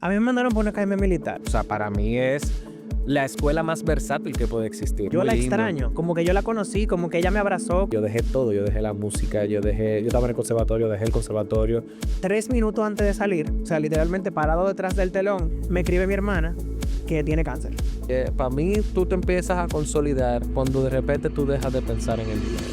A mí me mandaron por una academia militar. O sea, para mí es la escuela más versátil que puede existir. Yo Muy la lindo. extraño, como que yo la conocí, como que ella me abrazó. Yo dejé todo, yo dejé la música, yo estaba en el conservatorio, dejé el conservatorio. 3 minutos antes de salir, o sea, literalmente parado detrás del telón, me escribe mi hermana que tiene cáncer. Para mí, tú te empiezas a consolidar cuando de repente tú dejas de pensar en el dinero.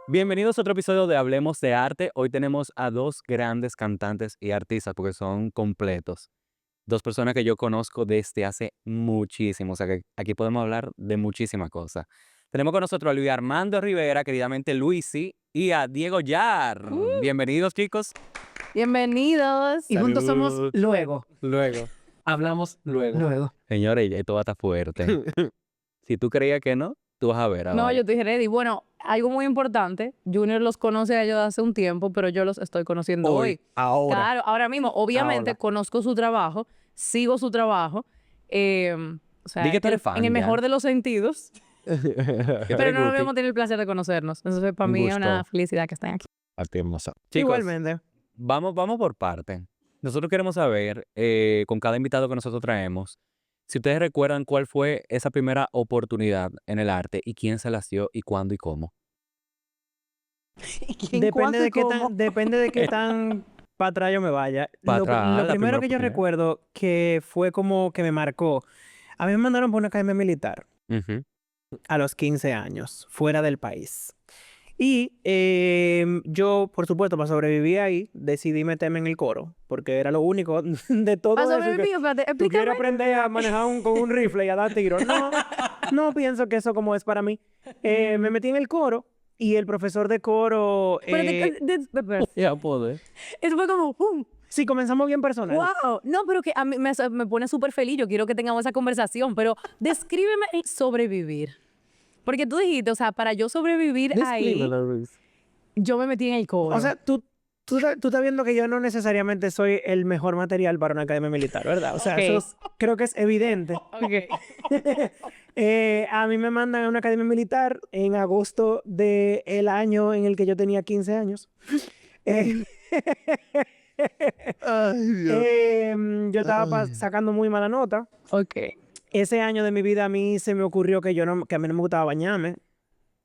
Bienvenidos a otro episodio de Hablemos de Arte. Hoy tenemos a dos grandes cantantes y artistas porque son completos. Dos personas que yo conozco desde hace muchísimo. O sea que aquí podemos hablar de muchísimas cosas. Tenemos con nosotros a Luis Armando Rivera, queridamente Luisi, y a Diego Yar. Bienvenidos, chicos. Bienvenidos. Y juntos somos Salud. Luego. Luego. Hablamos luego. Luego. Señores, esto va a estar fuerte. Si tú creías que no, tú vas a ver ahora. No, yo estoy ready. Bueno, algo muy importante. Junior los conoce a ellos hace un tiempo, pero yo los estoy conociendo hoy. Ahora. Claro, ahora mismo. Obviamente Ahora. conozco su trabajo, sigo su trabajo. O sea, Di que tú eres fan en el ya. mejor de los sentidos. Pero no habíamos tenido el placer de conocernos. Entonces, para Un mí es una gusto. felicidad que estén aquí. Chicos, Igualmente. vamos por parte. Nosotros queremos saber, con cada invitado que nosotros traemos, si ustedes recuerdan cuál fue esa primera oportunidad en el arte y quién se las dio y cuándo y cómo. Depende de qué tan para atrás yo me vaya. Pa' Lo atrás, la primero primera que yo oportunidad. recuerdo que fue como que me marcó. A mí me mandaron por una academia militar Ujú. a los 15 años, fuera del país. Y yo, por supuesto, para sobrevivir ahí, decidí meterme en el coro, porque era lo único de todo ¿Para eso. sobrevivir? Espérate, ¿Tú quieres explícame. aprender a manejar con un rifle y a dar tiros? No, no pienso que eso como es para mí. Me metí en el coro y el profesor de coro... Espérate, Ya puedo. eso fue como... sí, comenzamos bien personal. ¡Wow! No, pero que a mí me pone súper feliz. Yo quiero que tengamos esa conversación, pero descríbeme el sobrevivir. Porque tú dijiste, o sea, para yo sobrevivir ahí, yo me metí en el coro. O sea, tú estás viendo que yo no necesariamente soy el mejor material para una academia militar, ¿verdad? O sea, Ok. creo que es evidente. A mí me mandan a una academia militar en agosto del año en el que yo tenía 15 años. Eh, yo estaba sacando muy mala nota. Ok. Ese año de mi vida a mí se me ocurrió que a mí no me gustaba bañarme.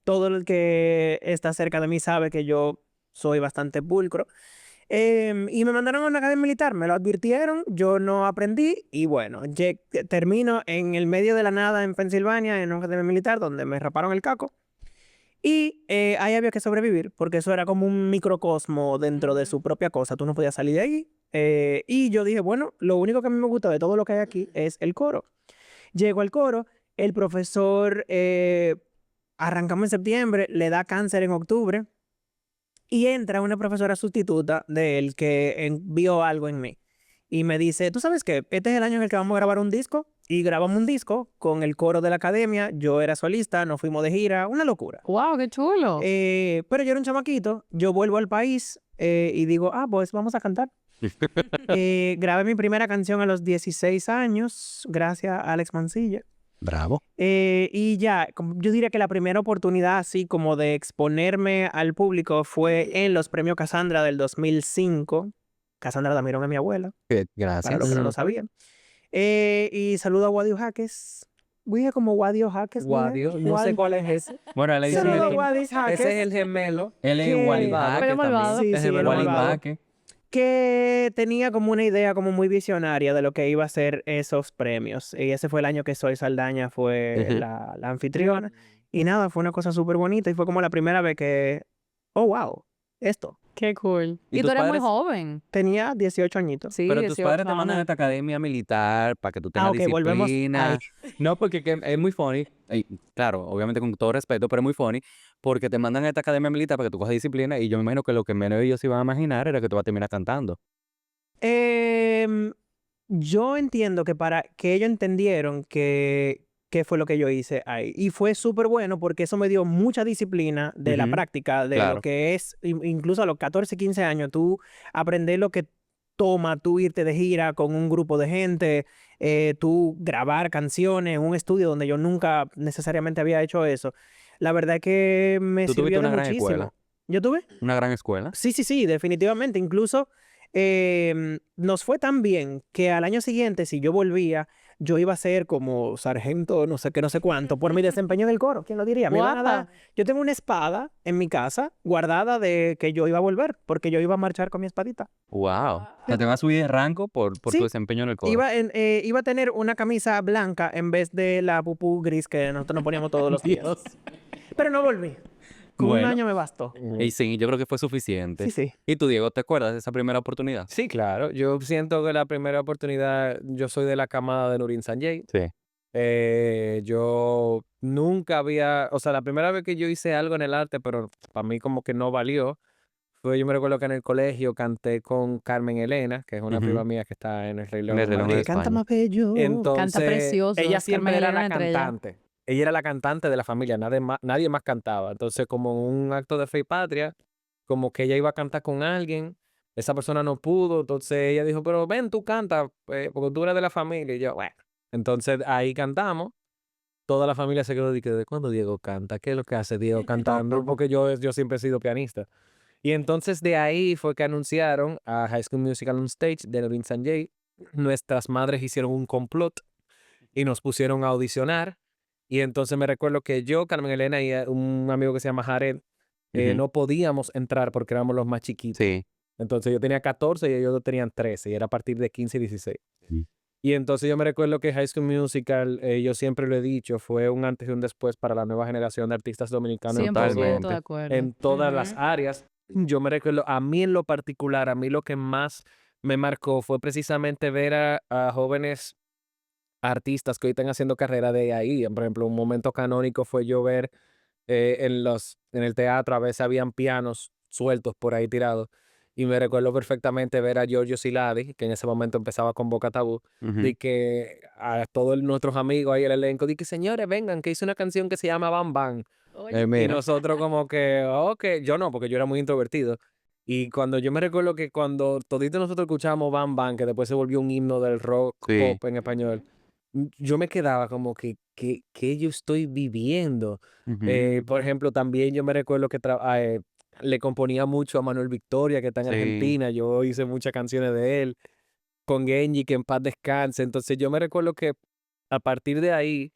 Todo el que está cerca de mí sabe que yo soy bastante pulcro. Y me mandaron a una academia militar, me lo advirtieron, yo no aprendí y bueno, termino en el medio de la nada en Pensilvania, en una academia militar donde me raparon el caco. Y ahí había que sobrevivir, porque eso era como un microcosmo dentro de su propia cosa, tú no podías salir de ahí. Y yo dije, bueno, lo único que a mí me gusta de todo lo que hay aquí es el coro. Llego al coro, el profesor, arrancamos en septiembre, le da cáncer en octubre y entra una profesora sustituta de él que vio algo en mí y me dice, ¿tú sabes qué? Este es el año en el que vamos a grabar un disco y grabamos un disco con el coro de la academia, yo era solista, nos fuimos de gira, una locura. ¡Wow! ¡Qué chulo! Pero yo era un chamaquito, yo vuelvo al país y digo, pues vamos a cantar. Grabé mi primera canción a los 16 años, gracias a Alex Mancilla. Bravo. Y ya, yo diría que la primera oportunidad así como de exponerme al público fue en los premios Cassandra del 2005. Cassandra Damirón es mi abuela, para Gracias. los que no lo sabían. Y saludo a Wadio Jaques. Dije como Wadio Jaques. Guadio, no sé cuál es ese. Bueno, le dicen Saludo a que Wadio Jaques. ese es el gemelo. Él es ¿Qué? Wally Malvado. Jaque Pero malvado. también. Sí, Es sí, gemelo el Wally malvado. Jaque. Que tenía como una idea como muy visionaria de lo que iba a ser esos premios. Y ese fue el año que Zoe Saldaña fue Ujú. la anfitriona. Y nada, fue una cosa súper bonita y fue como la primera vez que, oh, wow, esto. ¡Qué cool! ¿Y Y tú tus eres muy padres? joven. Tenía 18 añitos. Sí, Pero tus 18 padres te mandan a años. esta academia militar para que tú tengas Ok, volvemos disciplina. ahí. No, porque es muy funny. Y, claro, obviamente con todo respeto, pero es muy funny. Porque te mandan a esta academia militar para que tú cojas disciplina. Y yo me imagino que lo que menos ellos iban a imaginar era que tú vas a terminar cantando. Yo entiendo que para que ellos entendieron qué fue lo que yo hice ahí. Y fue súper bueno porque eso me dio mucha disciplina de la Ujú, práctica, de claro. lo que es, incluso a los 14, 15 años, tú aprender lo que toma tú irte de gira con un grupo de gente, tú grabar canciones en un estudio donde yo nunca necesariamente había hecho eso. La verdad es que me ¿Tú sirvió tuviste de una gran muchísimo. escuela? ¿Yo tuve? ¿Una gran escuela? Sí, sí, sí, definitivamente. Incluso nos fue tan bien que al año siguiente, si yo volvía, yo iba a ser como sargento, no sé qué, no sé cuánto, por mi desempeño en el coro. ¿Quién lo diría? Me iban a dar. Wow. Yo tengo una espada en mi casa guardada de que yo iba a volver, porque yo iba a marchar con mi espadita. Wow. O sea, te vas a subir de rango por tu Sí, desempeño en el coro. iba a tener una camisa blanca en vez de la pupú gris que nosotros nos poníamos todos los días. Dios. Pero no volví. Con un Bueno. año me bastó. Y sí, yo creo que fue suficiente. Sí, sí. ¿Y tú, Diego, te acuerdas de esa primera oportunidad? Sí, claro. Yo siento que la primera oportunidad, yo soy de la camada de Nurin Sanjay. Sí. Yo nunca había, o sea, la primera vez que yo hice algo en el arte, pero para mí como que no valió, fue, yo me recuerdo que en el colegio canté con Carmen Elena, que es una Ujú. prima mía que está en el Rey León En el en Reloj de Madrid. Canta España. más bello. Entonces, precioso, ella es siempre Carmen era Elena la una estrella. cantante. Ella era la cantante de la familia, nadie más cantaba. Entonces, como en un acto de fe y patria, como que ella iba a cantar con alguien, esa persona no pudo, entonces ella dijo, pero ven, tú canta, porque tú eres de la familia. Y yo, bueno. Entonces, ahí cantamos. Toda la familia se quedó de que, ¿de cuándo Diego canta? ¿Qué es lo que hace Diego cantando? Porque yo siempre he sido pianista. Y entonces de ahí fue que anunciaron a High School Musical on Stage de Nurin Sanjay. Nuestras madres hicieron un complot y nos pusieron a audicionar. Y entonces me recuerdo que yo, Carmen Elena y un amigo que se llama Jared, Ujú. no podíamos entrar porque éramos los más chiquitos. Sí. Entonces yo tenía 14 y ellos tenían 13 y era a partir de 15 y 16. Ujú. Y entonces yo me recuerdo que High School Musical, yo siempre lo he dicho, fue un antes y un después para la nueva generación de artistas dominicanos 100% Totalmente. de acuerdo. en todas las Ujú. áreas. Yo me recuerdo, a mí en lo particular, a mí lo que más me marcó fue precisamente ver a jóvenes artistas que hoy están haciendo carrera de ahí. Por ejemplo, un momento canónico fue yo ver en el teatro, a veces habían pianos sueltos por ahí tirados. Y me recuerdo perfectamente ver a Giorgio Siladi, que en ese momento empezaba con Boca Tabú, Ujú. de que a todos nuestros amigos ahí, el elenco, de que señores, vengan, que hice una canción que se llama Bam Bam. Y Mira. nosotros como que, ok, yo no, porque yo era muy introvertido. Y cuando yo me recuerdo que cuando toditos nosotros escuchábamos Bam Bam, que después se volvió un himno del rock Sí. pop en español, yo me quedaba como que, ¿qué yo estoy viviendo? Ujú. Por ejemplo, también yo me recuerdo que le componía mucho a Manuel Victoria, que está en Sí. Argentina. Yo hice muchas canciones de él, con Genji, que en paz descanse. Entonces yo me recuerdo que a partir de ahí,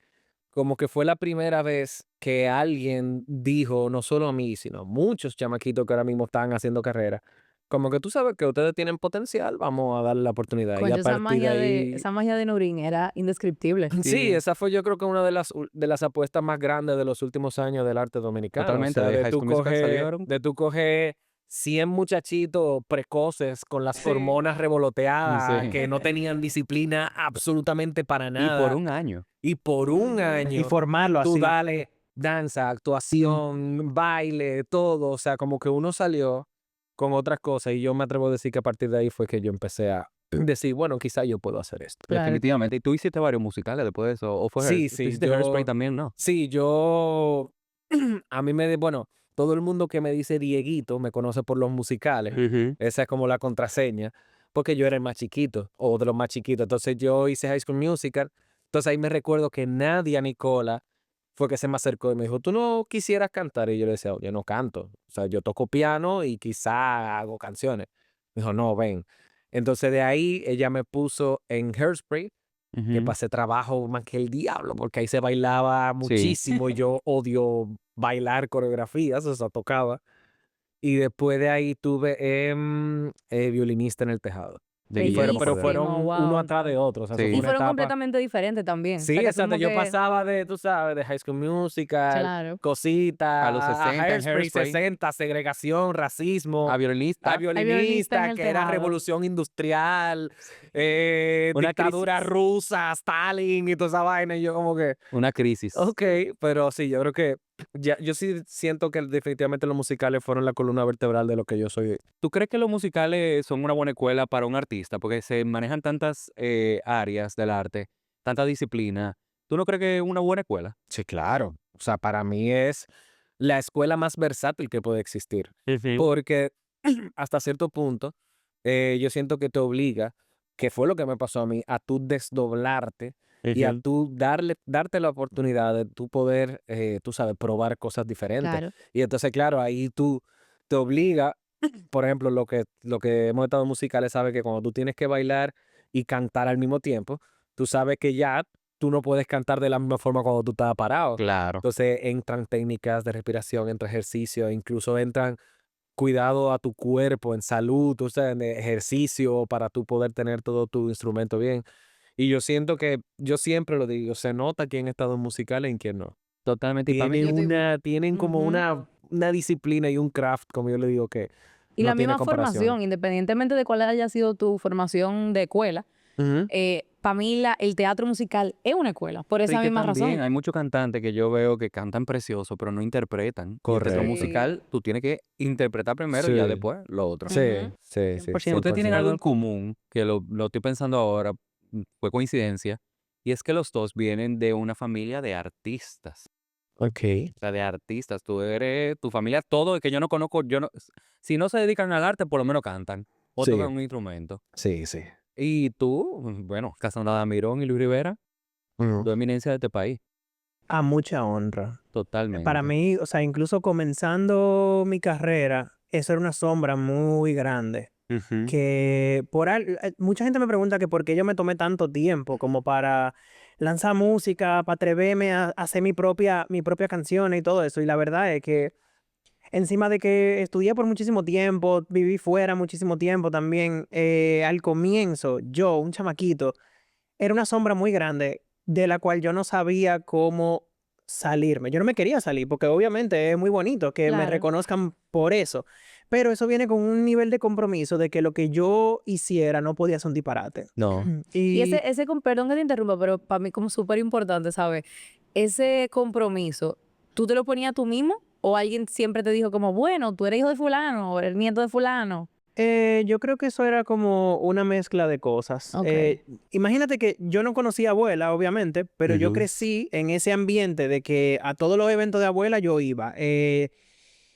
como que fue la primera vez que alguien dijo, no solo a mí, sino a muchos chamaquitos que ahora mismo están haciendo carrera, como que tú sabes que ustedes tienen potencial, vamos a darle la oportunidad. Y Concho, a partir de ahí... esa magia de Nurin era indescriptible. Sí, esa fue yo creo que una de las apuestas más grandes de los últimos años del arte dominicano. Totalmente, O sea, de High School Musical salieron. de tú coger 100 muchachitos precoces con las hormonas revoloteadas, Sí. que no tenían disciplina absolutamente para Y nada. por un año. Y por un año Y formarlo tú así. dale danza, actuación, baile, todo. O sea, como que uno salió con otras cosas y yo me atrevo a decir que a partir de ahí fue que yo empecé a decir, bueno, quizá yo puedo hacer esto. Claro. Definitivamente. ¿Y tú hiciste varios musicales después de eso? ¿O fue Sí, tú sí, hiciste Hairspray también, no? Sí, yo, a mí bueno, todo el mundo que me dice Dieguito me conoce por los musicales. Ujú. Esa es como la contraseña, porque yo era el más chiquito, o de los más chiquitos. Entonces yo hice High School Musical. Entonces ahí me recuerdo que Nadia Nicola fue que se me acercó y me dijo, ¿tú no quisieras cantar? Y yo le decía, yo no canto. O sea, yo toco piano y quizá hago canciones. Me dijo, no, ven. Entonces de ahí ella me puso en Hairspray, que Ujú. pasé trabajo más que el diablo, porque ahí se bailaba Sí. muchísimo y yo odio bailar coreografías, o sea, tocaba. Y después de ahí tuve violinista en el tejado. De Y Guillermo pero Cordero. fueron Wow. uno atrás de otro. O sea, eso Sí. fue Y una fueron etapa. completamente diferentes también. Sí, O sea, que exacto. como Yo que- pasaba de, tú sabes, de High School Musical, Claro. cositas, A los 60 en Hairspray, Hairspray. 60, segregación, racismo, A violinista. a violinista, en el que era tejado. revolución industrial, Una dictadura crisis. rusa, Stalin y toda esa vaina. Y yo como que, Una crisis. ok, pero sí, yo creo que yo sí siento que definitivamente los musicales fueron la columna vertebral de lo que yo soy. ¿Tú crees que los musicales son una buena escuela para un artista? Porque se manejan tantas áreas del arte, tanta disciplina. ¿Tú no crees que es una buena escuela? Sí, claro. O sea, para mí es la escuela más versátil que puede existir. Porque hasta cierto punto, yo siento que te obliga, que fue lo que me pasó a mí, a tú desdoblarte y a tú darte la oportunidad de tú poder, tú sabes, probar cosas diferentes. Claro. Y entonces, claro, ahí tú te obliga, por ejemplo, lo que hemos estado en musicales, sabe que cuando tú tienes que bailar y cantar al mismo tiempo, tú sabes que ya tú no puedes cantar de la misma forma cuando tú estás parado. Claro. Entonces entran técnicas de respiración, entra ejercicio, incluso entran cuidado a tu cuerpo, en salud, o sea, en ejercicio para tú poder tener todo tu instrumento bien. Y yo siento que, yo siempre lo digo, se nota quién ha estado en musicales y quién no. Totalmente. Y para mí, Tienen como Ujú. una disciplina y un craft, como yo le digo, que Y no la tiene misma comparación. formación, independientemente de cuál haya sido tu formación de escuela, Ujú. para mí el teatro musical es una escuela, por pero y esa que misma también razón. hay muchos cantantes que yo veo que cantan precioso, pero no interpretan. Y el teatro Correcto. musical, tú tienes que interpretar primero y ya Sí, después lo otro. sí, Ujú. sí, sí, 100%. Ustedes tienen algo en 100%. común, que lo estoy pensando ahora, fue coincidencia, y es que los dos vienen de una familia de artistas. Ok. O sea, de artistas. Tú eres, tu familia, todo el que yo no conozco, si no se dedican al arte, por lo menos cantan o Sí, tocan un instrumento. sí, sí. Y tú, bueno, Cassandra Mirón y Luis Rivera, Ujú. dos eminencias de este país, A mucha honra. Para totalmente. mí, o sea, incluso comenzando mi carrera, eso era una sombra muy grande. Ujú. Que mucha gente me pregunta que por qué yo me tomé tanto tiempo como para lanzar música, para atreverme a hacer mi propia canción y todo eso. Y la verdad es que encima de que estudié por muchísimo tiempo, viví fuera muchísimo tiempo también, al comienzo, yo, un chamaquito, era una sombra muy grande de la cual yo no sabía cómo salirme. Yo no me quería salir porque obviamente es muy bonito que me Claro. reconozcan por eso, pero eso viene con un nivel de compromiso de que lo que yo hiciera no podía ser un disparate. No. Y Y perdón que te interrumpa, pero para mí como súper importante, ¿sabes? Ese compromiso, ¿tú te lo ponías tú mismo? ¿O alguien siempre te dijo como, bueno, tú eres hijo de fulano o eres nieto de fulano? yo creo que eso era como una mezcla de cosas. Ok. Imagínate que yo no conocía a abuela, obviamente, pero yo Ujú. crecí en ese ambiente de que a todos los eventos de abuela yo iba.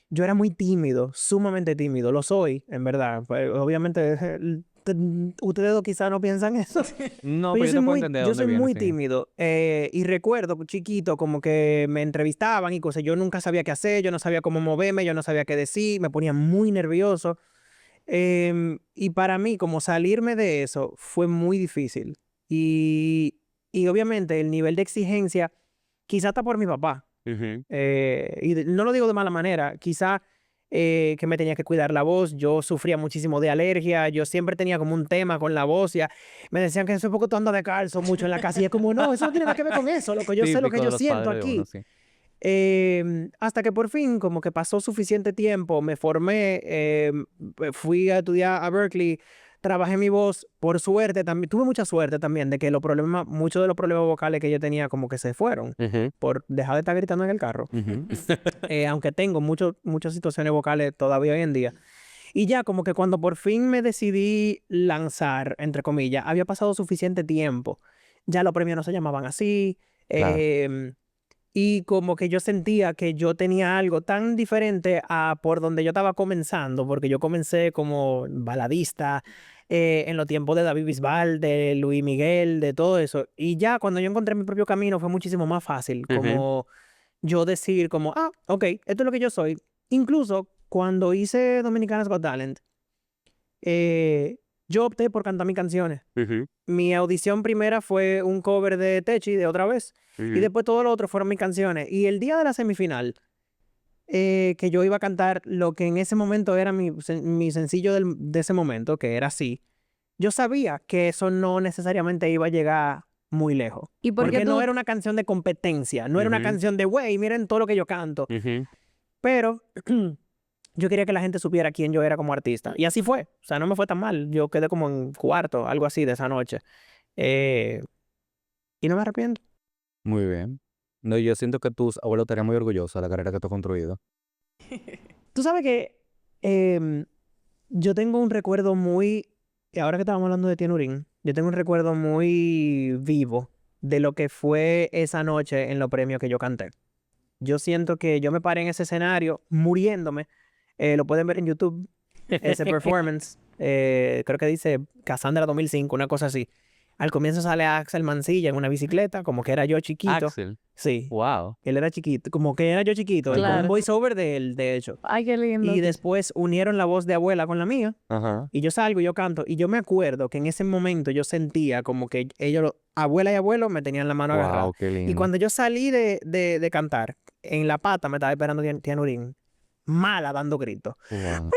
Yo era muy tímido, sumamente tímido. Lo soy, en verdad. Pues, obviamente, ustedes dos quizás no piensan eso. No, Pero pero yo te puedo entender de yo dónde soy viene, muy sí. tímido. Y recuerdo chiquito como que me entrevistaban y cosas. Yo nunca sabía qué hacer, yo no sabía cómo moverme, yo no sabía qué decir, me ponía muy nervioso. Y para mí, como salirme de eso fue muy difícil. Y obviamente el nivel de exigencia, quizás está por mi papá. Ujú. No lo digo de mala manera, quizá que me tenía que cuidar la voz, yo sufría muchísimo de alergia, yo siempre tenía como un tema con la voz, ya me decían que eso es porque tú andas descalzo mucho en la casa, y es como, no, eso no tiene nada que ver con eso, lo que yo sé, lo que Típico de yo los siento padres de uno, aquí. sí. Hasta que por fin, como que pasó suficiente tiempo, me formé, fui a estudiar a Berkeley, trabajé mi voz, por suerte también, tuve mucha suerte también de que muchos de los problemas vocales que yo tenía como que se fueron Ujú, por dejar de estar gritando en el carro. ujú. Aunque tengo muchas situaciones vocales todavía hoy en día. Y ya como que cuando por fin me decidí lanzar, entre comillas, había pasado suficiente tiempo. Ya los premios no se llamaban así. Claro. Y como que yo sentía que yo tenía algo tan diferente a por donde yo estaba comenzando, porque yo comencé como baladista en los tiempos de David Bisbal, de Luis Miguel, de todo eso. Y ya cuando yo encontré mi propio camino fue muchísimo más fácil, Ujú. como yo decir como, ok, esto es lo que yo soy. Incluso cuando hice Dominicanas Got Talent, yo opté por cantar mis canciones. Ujú. Mi audición primera fue un cover de Techi de Otra Vez. Y Ujú. después todo lo otro fueron mis canciones. Y el día de la semifinal, que yo iba a cantar lo que en ese momento era mi sencillo de ese momento, que era así, yo sabía que eso no necesariamente iba a llegar muy lejos. ¿Y por qué Porque no tú? era una canción de competencia, no era una Ujú. canción de, güey, miren todo lo que yo canto. Ujú. Pero yo quería que la gente supiera quién yo era como artista. Y así fue. O sea, no me fue tan mal. Yo quedé como en cuarto, algo así de esa noche. Eh, y no me arrepiento. Muy bien. No, yo siento que tus abuelos estarían muy orgullosos de la carrera que tú has construido. Tú sabes que em, yo tengo un recuerdo y ahora que estábamos hablando de Tienurín, yo tengo un recuerdo muy vivo de lo que fue esa noche en los premios que yo canté. Yo siento que yo me paré en ese escenario muriéndome. Lo pueden ver en YouTube, ese performance. creo que dice Cassandra 2005, una cosa así. Al comienzo sale Axel Mancilla en una bicicleta, como que era yo chiquito. Axel. Sí, Wow. él era chiquito, como que era yo chiquito, con Claro. un voiceover de él, de hecho. Ay, qué lindo. Y después unieron la voz de abuela con la mía, Ajá. y yo salgo y yo canto, y yo me acuerdo que en ese momento yo sentía como que ellos, abuela y abuelo, me tenían la mano agarrada. Wow, qué lindo. Y cuando yo salí de cantar, en la pata me estaba esperando Tía Nurín, mala dando gritos. Wow.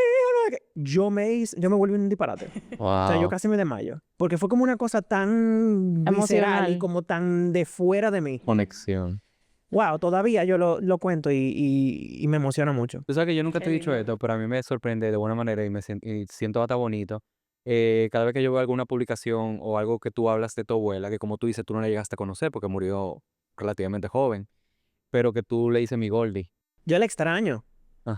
Yo me volví un disparate. O sea, yo Wow. casi me desmayo. Porque fue como una cosa tan visceral y Emocional. como tan de fuera de mí. Conexión. Wow, todavía yo lo cuento y me emociona mucho. Tú sabes que yo nunca te Qué he dicho lindo. esto, pero a mí me sorprende de buena manera y siento hasta bonito. Cada vez que yo veo alguna publicación o algo que tú hablas de tu abuela, que como tú dices, tú no la llegaste a conocer porque murió relativamente joven, pero que tú le dices mi Goldie. Yo la extraño.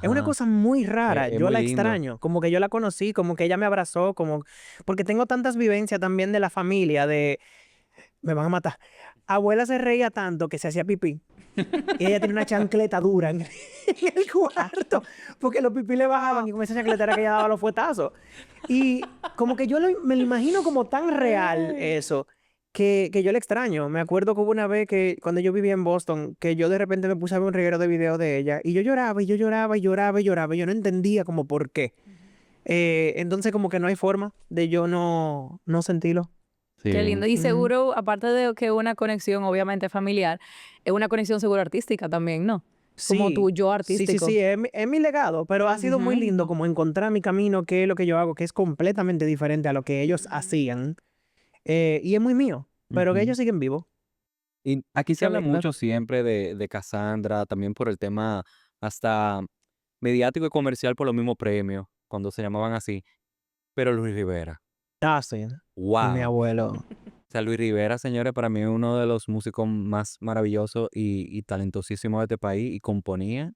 Es una Ajá. cosa muy rara. Es Yo muy la lindo. extraño. Como que yo la conocí, como que ella me abrazó, como... Porque tengo tantas vivencias también de la familia, de... Me van a matar. Abuela se reía tanto que se hacía pipí. Y ella tenía una chancleta dura en el cuarto. Porque los pipí le bajaban y con esa chancleta era que ella daba los fuetazos. Y como que yo me lo imagino como tan real eso, que yo le extraño. Me acuerdo que hubo una vez que cuando yo vivía en Boston, que yo de repente me puse a ver un reguero de videos de ella y yo lloraba y yo lloraba y lloraba y lloraba. Y yo no entendía como por qué. Entonces como que no hay forma de yo no sentirlo. Sí. Qué lindo. Y Ujú. seguro, aparte de que una conexión obviamente familiar, es una conexión seguro artística también, ¿no? Como tu yo Sí, artístico. sí, es mi legado, pero ha sido muy Ujú. lindo como encontrar mi camino, qué es lo que yo hago, que es completamente diferente a lo que ellos hacían. Y es muy mío, pero que Ujú. ellos siguen vivos. Y aquí se Qué habla lindo. mucho siempre de Cassandra, también por el tema hasta mediático y comercial por los mismos premios, cuando se llamaban así. Pero Luis Rivera, Ah, sí. Y mi wow. abuelo. O sea, Luis Rivera, señores, para mí es uno de los músicos más maravillosos y talentosísimos de este país y componía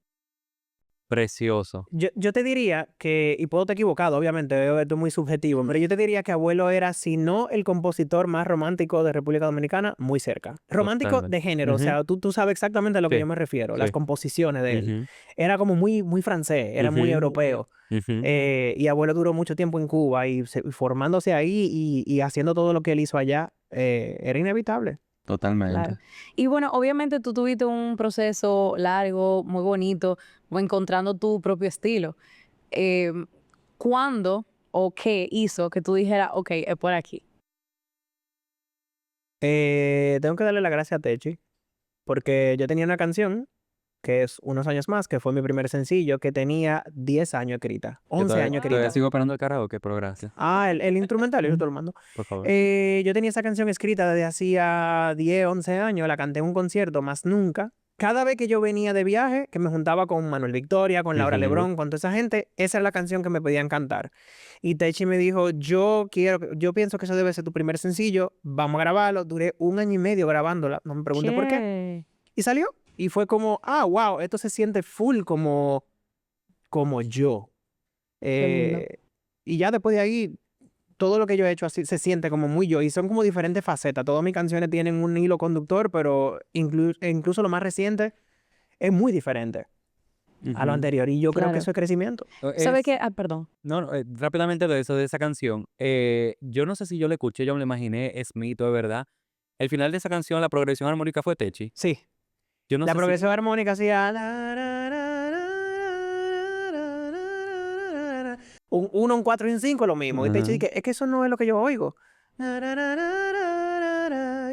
precioso. Yo te diría que, y puedo estar equivocado, obviamente, esto es muy subjetivo, pero yo te diría que abuelo era, si no el compositor más romántico de República Dominicana, muy cerca. Romántico Totalmente. de género, o Ujú. sea, tú sabes exactamente a lo que Sí, yo me refiero, las sí. composiciones de él. Ujú, Era como muy francés, era muy ujú, europeo. ujú. Y abuelo duró mucho tiempo en Cuba y formándose ahí y haciendo todo lo que él hizo allá, era inevitable. Totalmente. Claro. Y bueno, obviamente tú tuviste un proceso largo, muy bonito, encontrando tu propio estilo. ¿Cuándo o qué hizo que tú dijeras, ok, es por aquí? Tengo que darle las gracias a Techi, porque yo tenía una canción que es Unos años más, que fue mi primer sencillo, que tenía 10 años escrita, Yo 11 todavía, años todavía escrita. sigo esperando el karaoke, pero gracias. Ah, el instrumental, yo te lo mando. Por favor. Yo tenía esa canción escrita desde hacía 10, 11 años, la canté en un concierto, más nunca. Cada vez que yo venía de viaje, que me juntaba con Manuel Victoria, con Laura Ujú. Lebrón, con toda esa gente, esa era la canción que me pedían cantar. Y Techi me dijo, yo pienso que eso debe ser tu primer sencillo, vamos a grabarlo. Duré 1 año y medio grabándola, no me pregunte por qué. ¿Qué? Y salió. Y fue como, wow, esto se siente full como yo. Qué lindo. Y ya después de ahí, todo lo que yo he hecho así se siente como muy yo. Y son como diferentes facetas. Todas mis canciones tienen un hilo conductor, pero incluso lo más reciente es muy diferente a lo Ujú. anterior. Y yo creo que Claro. eso es crecimiento. ¿Sabe Es- qué? Ah, perdón. No, no, rápidamente de eso, de esa canción. Yo no sé si yo la escuché, yo me la imaginé, es mito, es verdad. El final de esa canción, la progresión armónica fue Techi. Sí. Yo no La sé si... progresión armónica hacía... Un 1, un 4 y un 5 lo mismo. Y Techi Ajá. dice, es que eso no es lo que yo oigo. Y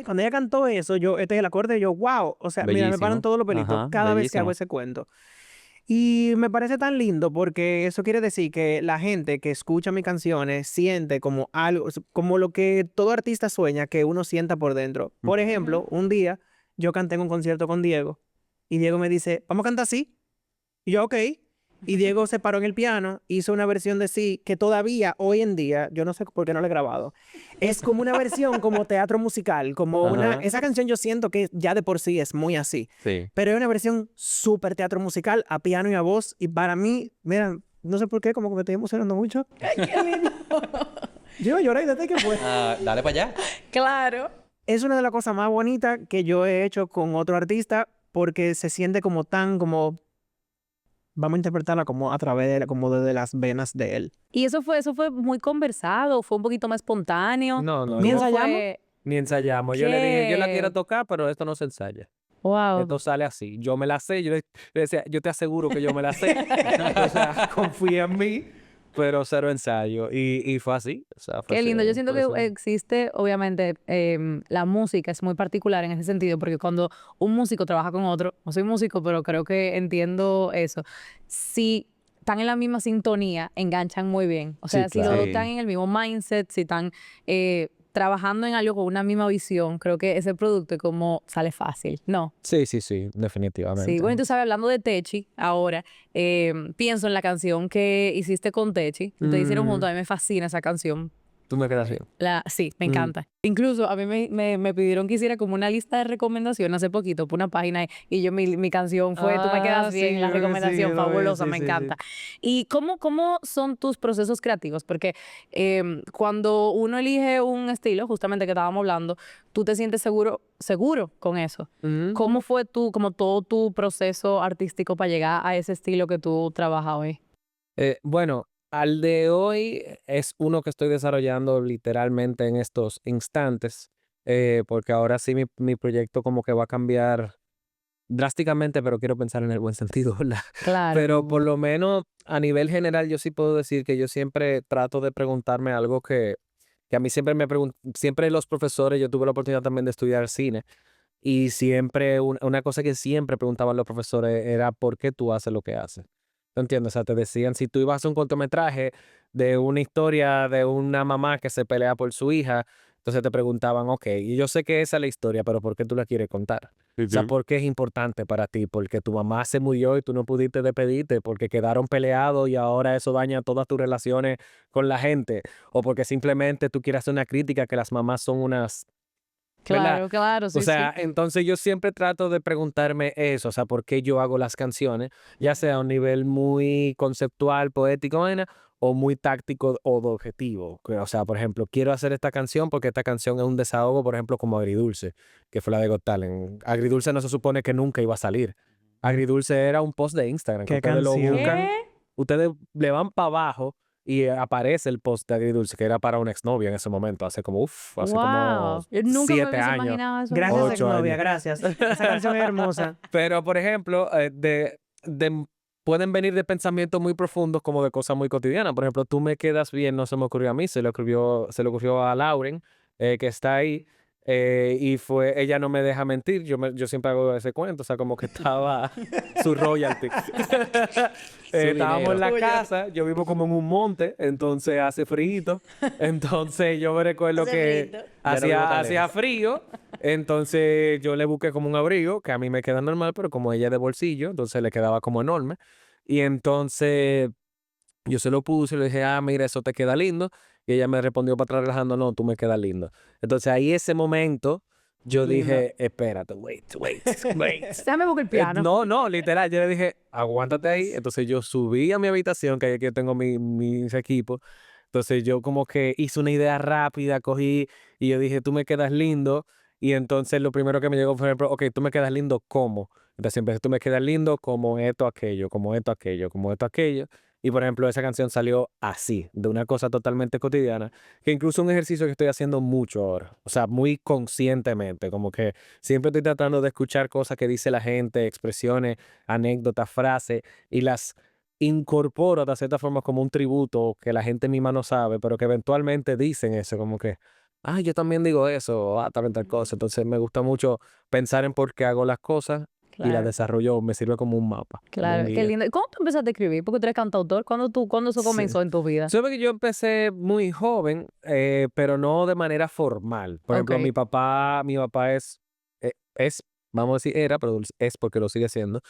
cuando ella cantó eso, este es el acorde, yo, wow. O sea, mira, me paran Bellísimo. todos los pelitos Ajá, cada vez que hago bellísimo. ese cuento. Y me parece tan lindo porque eso quiere decir que la gente que escucha mis canciones siente como algo, como lo que todo artista sueña que uno sienta por dentro. Por ejemplo, un día yo canté en un concierto con Diego y Diego me dice, vamos a cantar así. Y yo, ok. Y Diego se paró en el piano, hizo una versión de sí que todavía, hoy en día, yo no sé por qué no la he grabado, es como una versión como teatro musical, como una... Ajá. Esa canción yo siento que ya de por sí es muy así, Sí. pero es una versión súper teatro musical, a piano y a voz, y para mí, mira, no sé por qué, como que me estoy emocionando mucho. Yo lloré desde que fue. Dale para allá. Claro. Es una de las cosas más bonitas que yo he hecho con otro artista porque se siente como tan, como vamos a interpretarla como a través de, como desde las venas de él. ¿Y eso fue muy conversado? ¿Fue un poquito más espontáneo? No, no, Ni ¿Cómo ensayamos. fue? ni ensayamos. Yo le dije, yo la quiero ¿Qué? tocar, pero esto no se ensaya. Wow. Esto sale así. Yo me la sé. Yo le decía, yo te aseguro que yo me la sé. O sea, confía en mí, pero cero ensayo. Y fue así. O sea, fue Qué así, lindo. Yo siento por que eso. existe, obviamente, la música es muy particular en ese sentido, porque cuando un músico trabaja con otro, no soy músico, pero creo que entiendo eso. Si están en la misma sintonía, enganchan muy bien. O Sí, sea, si los claro. dos Sí. están en el mismo mindset, si están trabajando en algo con una misma visión, creo que ese producto es como sale fácil, ¿no? Sí, sí, Sí, definitivamente. bueno, tú sabes, hablando de Techi, ahora pienso en la canción que hiciste con Techi. Ustedes hicieron juntos, a mí me fascina esa canción. Tú me quedas bien. Sí, me Mm. encanta. Incluso a mí me pidieron que hiciera como una lista de recomendaciones hace poquito por una página y yo mi canción fue Tú me quedas bien, sí, la yo creo que sí, recomendación yo lo vi, fabulosa, sí, me sí, sí. encanta. ¿Y cómo son tus procesos creativos? Porque cuando uno elige un estilo, justamente que estábamos hablando, tú te sientes seguro con eso. Ujú. ¿Cómo fue como todo tu proceso artístico para llegar a ese estilo que tú trabajas hoy? Bueno, al de hoy es uno que estoy desarrollando literalmente en estos instantes, porque ahora sí mi proyecto como que va a cambiar drásticamente, pero quiero pensar en el buen sentido, ¿verdad? Claro. Pero por lo menos a nivel general yo sí puedo decir que yo siempre trato de preguntarme algo que a mí siempre siempre los profesores, yo tuve la oportunidad también de estudiar cine y siempre una cosa que siempre preguntaban los profesores era ¿por qué tú haces lo que haces? ¿Te entiendes? O sea, te decían, si tú ibas a hacer un cortometraje de una historia de una mamá que se pelea por su hija, entonces te preguntaban, ok, y yo sé que esa es la historia, pero ¿por qué tú la quieres contar? O sea, ¿por qué es importante para ti? Porque tu mamá se murió y tú no pudiste despedirte, porque quedaron peleados y ahora eso daña todas tus relaciones con la gente, o porque simplemente tú quieres hacer una crítica que las mamás son unas, ¿verdad? Claro, O sí, sea, sí. entonces yo siempre trato de preguntarme eso, o sea, ¿por qué yo hago las canciones? Ya sea a un nivel muy conceptual, poético, vaina, o muy táctico o de objetivo. O sea, por ejemplo, quiero hacer esta canción porque esta canción es un desahogo, por ejemplo, como Agridulce, que fue la de Got Talent. Agridulce no se supone que nunca iba a salir. Agridulce era un post de Instagram, que Qué ustedes lo canción. buscan, ¿Qué? ustedes le van para abajo y aparece el post de Agridulce, que era para una exnovia en ese momento, hace como Wow. Yo nunca me 7 hubiese años. imaginado eso. Gracias, Wow. 8 exnovia, años. gracias. Esa canción es hermosa. Pero, por ejemplo, pueden venir de pensamientos muy profundos como de cosas muy cotidianas. Por ejemplo, tú me quedas bien, no se me ocurrió a mí, se le ocurrió a Lauren, que está ahí, y ella no me deja mentir, yo siempre hago ese cuento, o sea, como que estaba su royalty. Estábamos en la Tuyo. casa, yo vivo como en un monte, entonces hace frío, entonces yo me recuerdo que Ya no vivo tan hacía lejos. frío, entonces yo le busqué como un abrigo, que a mí me queda normal, pero como ella es de bolsillo, entonces le quedaba como enorme. Y entonces yo se lo puse y le dije, mira, eso te queda lindo. Y ella me respondió para atrás relajando, no, tú me quedas lindo. Entonces ahí ese momento yo Lindo. dije, espérate, wait. Déjame buscar el piano. No, literal, yo le dije, aguántate ahí. Entonces yo subí a mi habitación, que aquí yo tengo mis equipos. Entonces yo como que hice una idea rápida, cogí y yo dije, tú me quedas lindo. Y entonces lo primero que me llegó fue, ok, tú me quedas lindo, ¿cómo? Entonces empecé, tú me quedas lindo como esto, aquello, como esto, aquello, como esto, aquello. Y por ejemplo, esa canción salió así, de una cosa totalmente cotidiana, que incluso un ejercicio que estoy haciendo mucho ahora, o sea, muy conscientemente, como que siempre estoy tratando de escuchar cosas que dice la gente, expresiones, anécdotas, frases, y las incorporo de cierta forma como un tributo que la gente misma no sabe, pero que eventualmente dicen eso, como que, yo también digo eso, también tal cosa. Entonces me gusta mucho pensar en por qué hago las cosas y las Claro, desarrollo, me sirve como un mapa, como un claro, qué guía. lindo. ¿Y cómo tú empezaste a escribir? Porque tú eres cantautor. ¿Cuándo eso Sí. comenzó en tu vida? Sabe que yo empecé muy joven, pero no de manera formal. Por ejemplo, Ok. mi papá es, vamos a decir, era, pero es porque lo sigue siendo,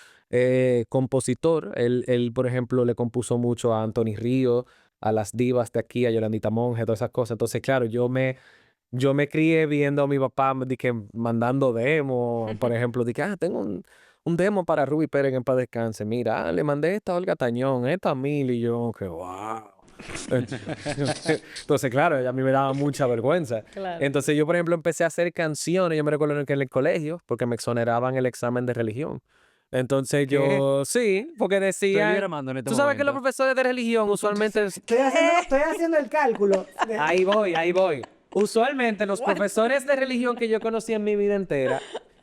compositor. Él, por ejemplo, le compuso mucho a Anthony Río, a las divas de aquí, a Yolandita Monge, todas esas cosas. Entonces, claro, yo me crié viendo a mi papá mandando demos, por ejemplo, tengo un demo para Ruby Pérez en paz descanse. Mira, le mandé esta a Olga Tañón, esta a Mil, y yo, que wow. Entonces, claro, a mí me daba mucha vergüenza. Claro. Entonces yo, por ejemplo, empecé a hacer canciones, yo me recuerdo que en el colegio, porque me exoneraban el examen de religión. Entonces ¿Qué? yo, sí, porque Estoy decían, diagramando en este tú sabes que los momento. profesores de religión usualmente, Estoy haciendo el cálculo. ahí voy. Usualmente los profesores de religión que yo conocí en mi vida entera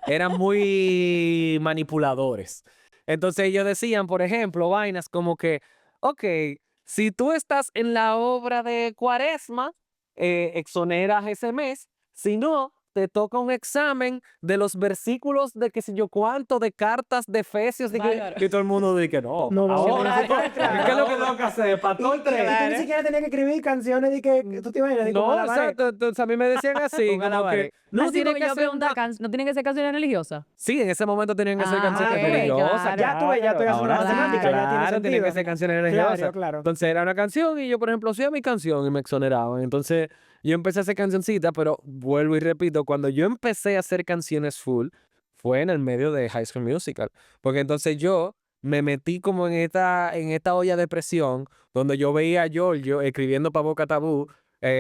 eran muy manipuladores. Entonces ellos decían, por ejemplo, vainas como que, ok, si tú estás en la obra de Cuaresma, exoneras ese mes, si no, te toca un examen de los versículos de qué sé yo cuánto, de cartas de Efesios, Bárbaro. y todo el mundo dice no, No, ahora, claro. ¿qué es lo que tengo que hacer? ¿Para todo el Y tú ni siquiera tenías que escribir canciones de que tú te imaginas, de como No, a la pared. exacto. Entonces a mí me decían así, Con como alabaré. que no Así tiene porque que yo ser preguntaba, ¿no tienen que ser canciones religiosas? Sí, en ese momento tenían que ser Ah, canciones ok, religiosas. claro. Ya tú ves, ya estoy haciendo Ahora la sí, matemática, ya tiene Claro, tienen que sentido. ser canciones religiosas. Claro, claro. Entonces era una canción y yo, por ejemplo, hacía mi canción y me exoneraban. Entonces yo empecé a hacer cancioncitas, pero vuelvo y repito, cuando yo empecé a hacer canciones full, fue en el medio de High School Musical. Porque entonces yo me metí como en esta olla de presión, donde yo veía a Giorgio escribiendo para Boca Tabú,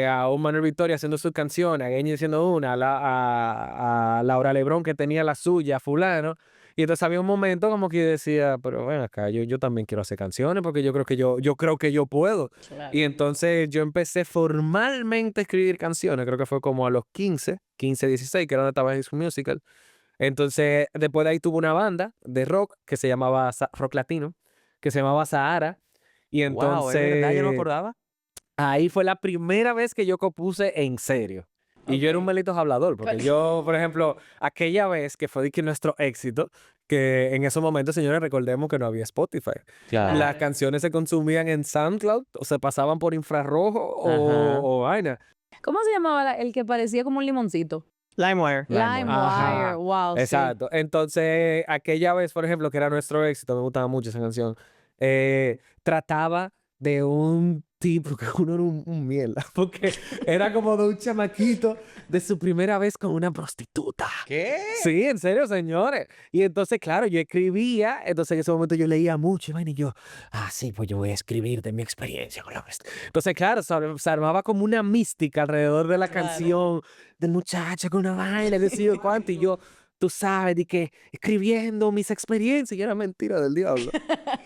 a un Manuel Victoria haciendo sus canciones, a Genji haciendo una, a Laura Lebrón que tenía la suya, fulano. Y entonces había un momento como que yo decía, pero ven acá, yo también quiero hacer canciones porque yo creo que yo creo que yo puedo. Y entonces yo empecé formalmente a escribir canciones, creo que fue como a los 15, 16, que era donde estaba High School Musical. Entonces, después de ahí tuve una banda de rock que se llamaba rock latino, que se llamaba Sahara. Y Wow, es verdad, yo no me entonces acordaba. ahí fue la primera vez que yo compuse en serio. Y yo era un maldito hablador, porque yo, por ejemplo, aquella vez que fue de que nuestro éxito, que en esos momentos, señores, recordemos que no había Spotify. Claro. Las canciones se consumían en SoundCloud o se pasaban por infrarrojo Ajá. o vaina. ¿Cómo se llamaba el que parecía como un limoncito? LimeWire. LimeWire, Ajá, wow, sí. exacto. Entonces, aquella vez, por ejemplo, que era nuestro éxito, me gustaba mucho esa canción, trataba de un tipo que uno era un mierda, porque era como de un chamaquito de su primera vez con una prostituta. ¿Qué? Sí, en serio, señores. Y entonces, claro, yo escribía, entonces en ese momento yo leía mucho, y vaina, y yo, sí, pues yo voy a escribir de mi experiencia con la prostituta. Entonces, claro, se armaba como una mística alrededor de la canción, del muchacho con una vaina, qué sé yo cuánto, y yo, tú sabes, de que escribiendo mis experiencias, y era mentira del diablo.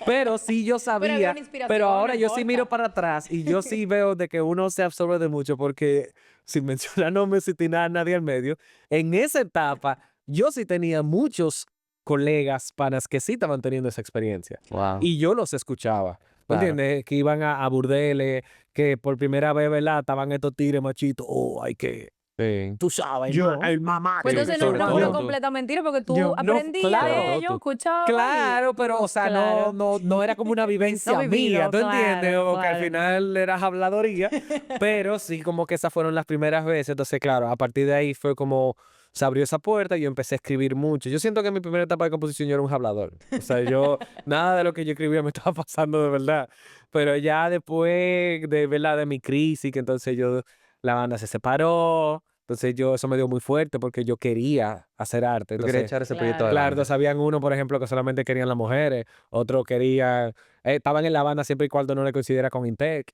Pero sí yo había sabía, una inspiración, pero ahora no yo sí miro importa. para atrás y yo sí veo de que uno se absorbe de mucho porque, sin mencionar nombres, sin tener a nadie al medio, en esa etapa yo sí tenía muchos colegas, panas que sí estaban teniendo esa experiencia Wow. y yo los escuchaba. ¿Me Claro. entiendes? Que iban a burdeles, que por primera vez, ¿verdad? Estaban estos tigres machitos. Oh, hay que, Sí. tú sabes, Yo. el mamá. Pues Sí, entonces no sobre era todo una tú. completa mentira porque tú Yo. No, aprendías claro. de Sobre todo ellos, tú. escuchabas. Claro, pero, o sea, Claro. no era como una vivencia No vivido, mía, ¿tú entiendes? claro, O que al claro. final era habladoría, pero sí como que esas fueron las primeras veces. Entonces, claro, a partir de ahí fue como se abrió esa puerta y yo empecé a escribir mucho. Yo siento que en mi primera etapa de composición yo era un hablador. O sea, nada de lo que yo escribía me estaba pasando de verdad. Pero ya después de, ¿verdad? De mi crisis, que entonces la banda se separó. Entonces eso me dio muy fuerte porque yo quería hacer arte. Tú querías Entonces, echar ese proyecto Claro. claro, adelante. entonces habían uno, por ejemplo, que solamente querían las mujeres, otro querían, estaban en la banda siempre y cuando no le coincidiera con Intec.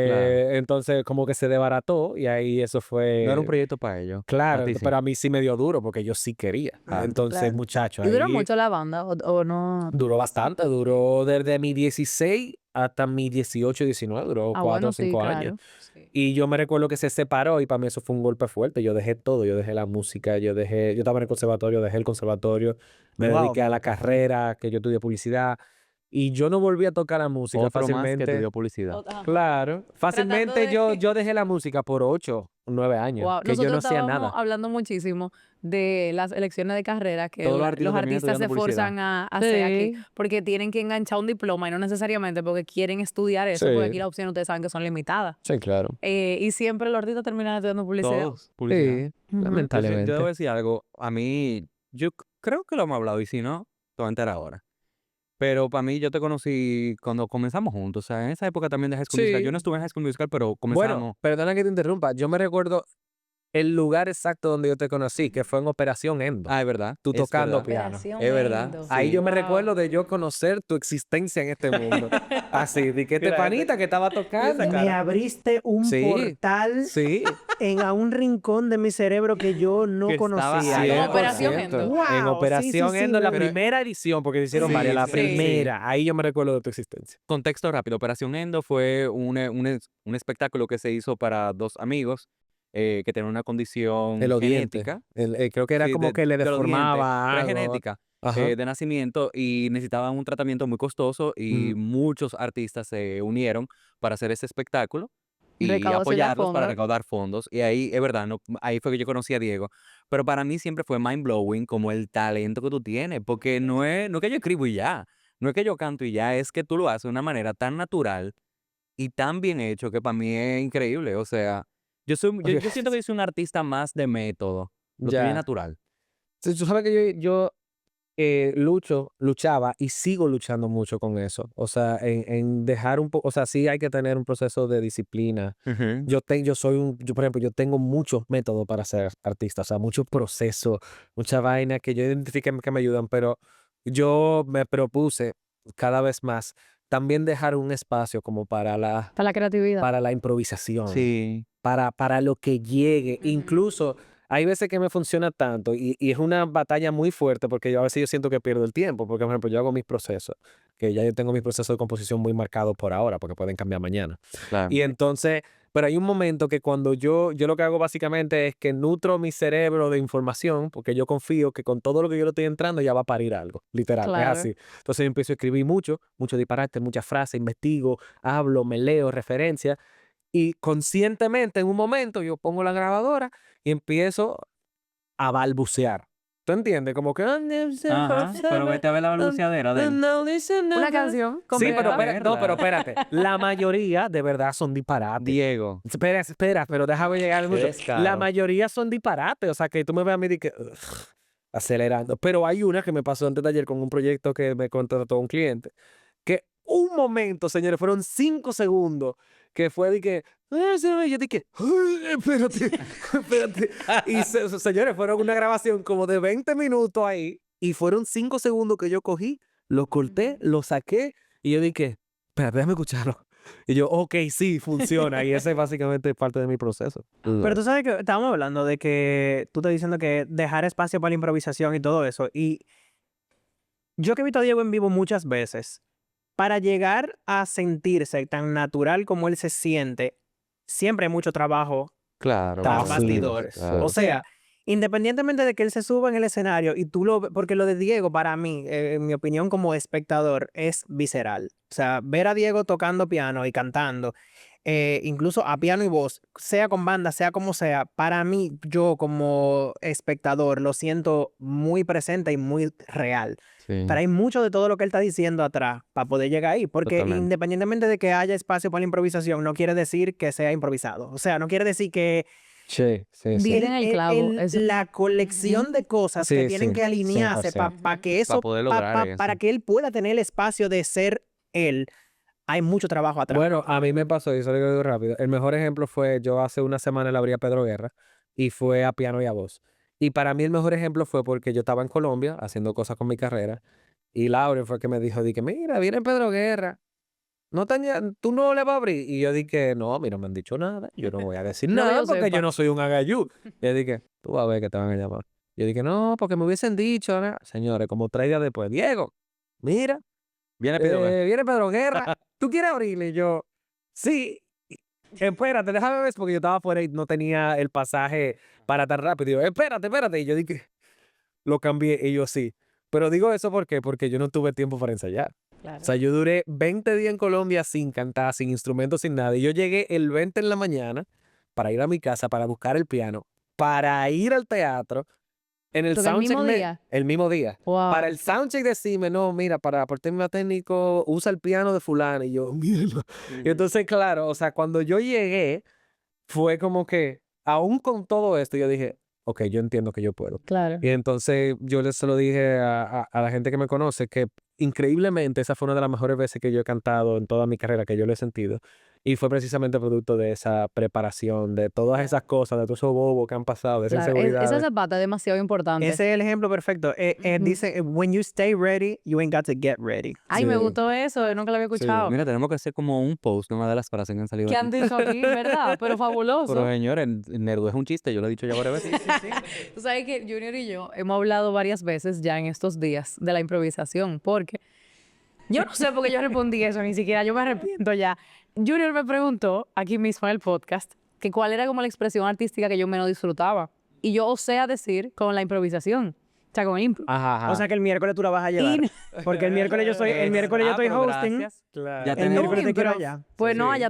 Claro. Entonces como que se desbarató y ahí eso No era un fue, proyecto para ellos. claro, A ti sí. pero a mí sí me dio duro porque yo sí quería. Claro. Entonces, Claro. muchacho, ¿Y duró ahí mucho la banda o no? duró bastante, duró desde mi 16 hasta mi 18, 19, duró 4 Bueno, o sí, 5 años. claro. Sí. Y yo me recuerdo que se separó y para mí eso fue un golpe fuerte. Yo dejé todo, yo dejé la música, yo estaba en el conservatorio, dejé el conservatorio, me Wow. dediqué a la carrera, que yo estudié publicidad y yo no volví a tocar la música Otro más que te fácilmente. dio publicidad. Ajá. Claro, fácilmente de- yo dejé la música por 8 o 9 años, Wow. que yo Nosotros no hacía estábamos nada. hablando muchísimo de las elecciones de carrera que Todos los artistas terminan artistas se estudiando publicidad. forzan a hacer aquí Sí. porque tienen que enganchar un diploma y no necesariamente porque quieren estudiar eso, porque Sí. aquí las opciones ustedes saben que son limitadas. Sí, claro. Y siempre los artistas terminan estudiando publicidad. Todos publicidad. Sí, Ujú. Yo lamentablemente. debo decir algo. A mí, creo que lo hemos hablado y si no, te voy a enterar ahora. Pero para mí, yo te conocí cuando comenzamos juntos. O sea, en esa época también de High School Musical. Sí. Yo no estuve en High School Musical, pero comenzamos. Bueno, perdona que te interrumpa. Yo me recuerdo, el lugar exacto donde yo te conocí, que fue en Operación Endo. Ah, es verdad. Tú es tocando verdad. piano. Operación Es verdad. Endo. Ahí yo me Wow. recuerdo de yo conocer tu existencia en este mundo. Así, de que este panita que estaba tocando. Me abriste un Sí, portal sí. a un rincón de mi cerebro que yo no Que estaba conocía. ahí. Como Operación 100%. Endo. En Wow, Operación sí, sí, Endo, la pero- primera edición, porque se hicieron Sí, varias, la sí, sí, sí. primera. Ahí yo me recuerdo de tu existencia. Contexto rápido. Operación Endo fue un espectáculo que se hizo para dos amigos que tenían una condición El odiente. genética. Creo que era Sí, como que le de los dientes, deformaba pero es algo. genética Ajá. de nacimiento y necesitaban un tratamiento muy costoso y muchos artistas se unieron para hacer ese espectáculo y Recaudación de apoyarlos para fondos. recaudar fondos. Y ahí, es verdad, no, ahí fue que yo conocí a Diego. Pero para mí siempre fue mind blowing como el talento que tú tienes, porque no es que yo escribo y ya, no es que yo canto y ya, es que tú lo haces de una manera tan natural y tan bien hecho que para mí es increíble. O sea, yo siento que yo soy un artista más de método, lo tuyo es Ya. natural. Sí, tú sabes que yo luchaba y sigo luchando mucho con eso. O sea, en dejar un poco, o sea, sí hay que tener un proceso de disciplina. Yo, por ejemplo, yo tengo muchos métodos para ser artista, o sea, muchos procesos, mucha vaina que yo identifique que me ayudan, pero yo me propuse cada vez más también dejar un espacio como Para la creatividad. para la improvisación, Sí. para lo que llegue. Incluso hay veces que me funciona tanto y es una batalla muy fuerte porque yo a veces yo siento que pierdo el tiempo, porque por ejemplo yo hago mis procesos, que ya yo tengo mis procesos de composición muy marcados por ahora, porque pueden cambiar mañana. Claro. Y entonces, pero hay un momento que cuando yo lo que hago básicamente es que nutro mi cerebro de información, porque yo confío que con todo lo que yo le estoy entrando ya va a parir algo, literal, es Claro. así. Entonces yo empiezo a escribir mucho disparate, muchas frases, investigo, hablo, me leo, referencias, y conscientemente en un momento yo pongo la grabadora y empiezo a balbucear. ¿Tú entiendes? Como que... Ajá, pero vete a ver la balbuceadera de él. Una canción Sí, completa. pero espérate, no, pero Verla. espérate. La mayoría de verdad son disparates. Diego. Espera, pero déjame llegar al Qué punto. descaro. La mayoría son disparates, o sea, que tú me ves a mí de que acelerando. Pero hay una que me pasó antes de ayer con un proyecto que me contrató un cliente, que un momento, señores, fueron 5 segundos, que fue de que, yo dije, espérate, espérate. Y señores, fueron una grabación como de 20 minutos ahí, y fueron 5 segundos que yo cogí, lo corté, lo saqué, y yo dije, espérate, déjame escucharlo. Y yo, ok, sí, funciona. Y ese es básicamente parte de mi proceso. Pero tú sabes que estábamos hablando de que tú estás diciendo que dejar espacio para la improvisación y todo eso. Y yo que he visto a Diego en vivo muchas veces, para llegar a sentirse tan natural como él se siente, siempre hay mucho trabajo Claro. tras Fácil, bastidores. claro. O sea, independientemente de que él se suba en el escenario y tú porque lo de Diego para mí, en mi opinión como espectador, es visceral. O sea, ver a Diego tocando piano y cantando, incluso a piano y voz, sea con banda, sea como sea, para mí, yo como espectador, lo siento muy presente y muy real. Sí. Pero hay mucho de todo lo que él está diciendo atrás para poder llegar ahí, porque Totalmente. independientemente de que haya espacio para la improvisación, no quiere decir que sea improvisado. O sea, no quiere decir que Sí. Dieron el clavo, eso. la colección de cosas que Sí, tienen sí, que alinearse 100%. para que eso, poder lograr eso. para que él pueda tener el espacio de ser él, hay mucho trabajo atrás. Bueno, a mí me pasó, y solo digo rápido. El mejor ejemplo fue, yo hace una semana le abrí a Pedro Guerra y fue a piano y a voz. Y para mí el mejor ejemplo fue porque yo estaba en Colombia haciendo cosas con mi carrera y Lauren fue que me dijo, dije, mira, viene Pedro Guerra, tú no le vas a abrir. Y yo dije, no, a mí no me han dicho nada, yo no voy a decir No que nada yo porque sepa. yo no soy un agayú. Y yo dije, tú vas a ver que te van a llamar. Yo dije, no, porque me hubiesen dicho, ¿no? Señores, como 3 días después, Diego, mira. Viene Pedro Guerra. Viene Pedro Guerra. ¿Tú quieres abrirle? Y yo, sí. Espérate, déjame ver, porque yo estaba afuera y no tenía el pasaje para tan rápido. Y yo, espérate. Y yo dije, lo cambié. Y yo, sí. Pero digo eso ¿por qué? Porque yo no tuve tiempo para ensayar. Claro. O sea, yo duré 20 días en Colombia sin cantar, sin instrumentos, sin nada. Y yo llegué el 20 en la mañana para ir a mi casa, para buscar el piano, para ir al teatro. En el ¿Toca el soundcheck mismo día? el mismo día. Wow. Para el soundcheck decirme, no, mira, para por tema técnico, usa el piano de fulano. Y yo, mierda. Y entonces, claro, o sea, cuando yo llegué, fue como que, aún con todo esto, yo dije, ok, yo entiendo que yo puedo. Claro. Y entonces yo se lo dije a la gente que me conoce, que increíblemente, esa fue una de las mejores veces que yo he cantado en toda mi carrera, que yo lo he sentido. Y fue precisamente producto de esa preparación, de todas esas cosas, de todos esos bobos que han pasado, de esa Claro, esa inseguridad. zapata es demasiado importante. Ese es el ejemplo perfecto. Dice, when you stay ready, you ain't got to get ready. Ay, Sí. me gustó eso, yo nunca lo había escuchado. Mira, tenemos que hacer como un post de una de las frases que han salido ¿Qué aquí. han dicho aquí, verdad? Pero fabuloso. Pero señores, Neruda es un chiste, yo lo he dicho ya varias veces. Tú sabes que Junior y yo hemos hablado varias veces ya en estos días de la improvisación, porque yo no sé por qué yo respondí eso, ni siquiera yo me arrepiento ya. Junior me preguntó aquí mismo en el podcast que cuál era como la expresión artística que yo menos disfrutaba. Y yo osé a decir con la improvisación, o sea, con el impro. Ajá, ajá. O sea que el miércoles tú la vas a llevar. Y- Porque el miércoles yo estoy pero hosting. gracias. Claro. Ya El tenemos miércoles te quiero impro. allá. Pues no, Sí. allá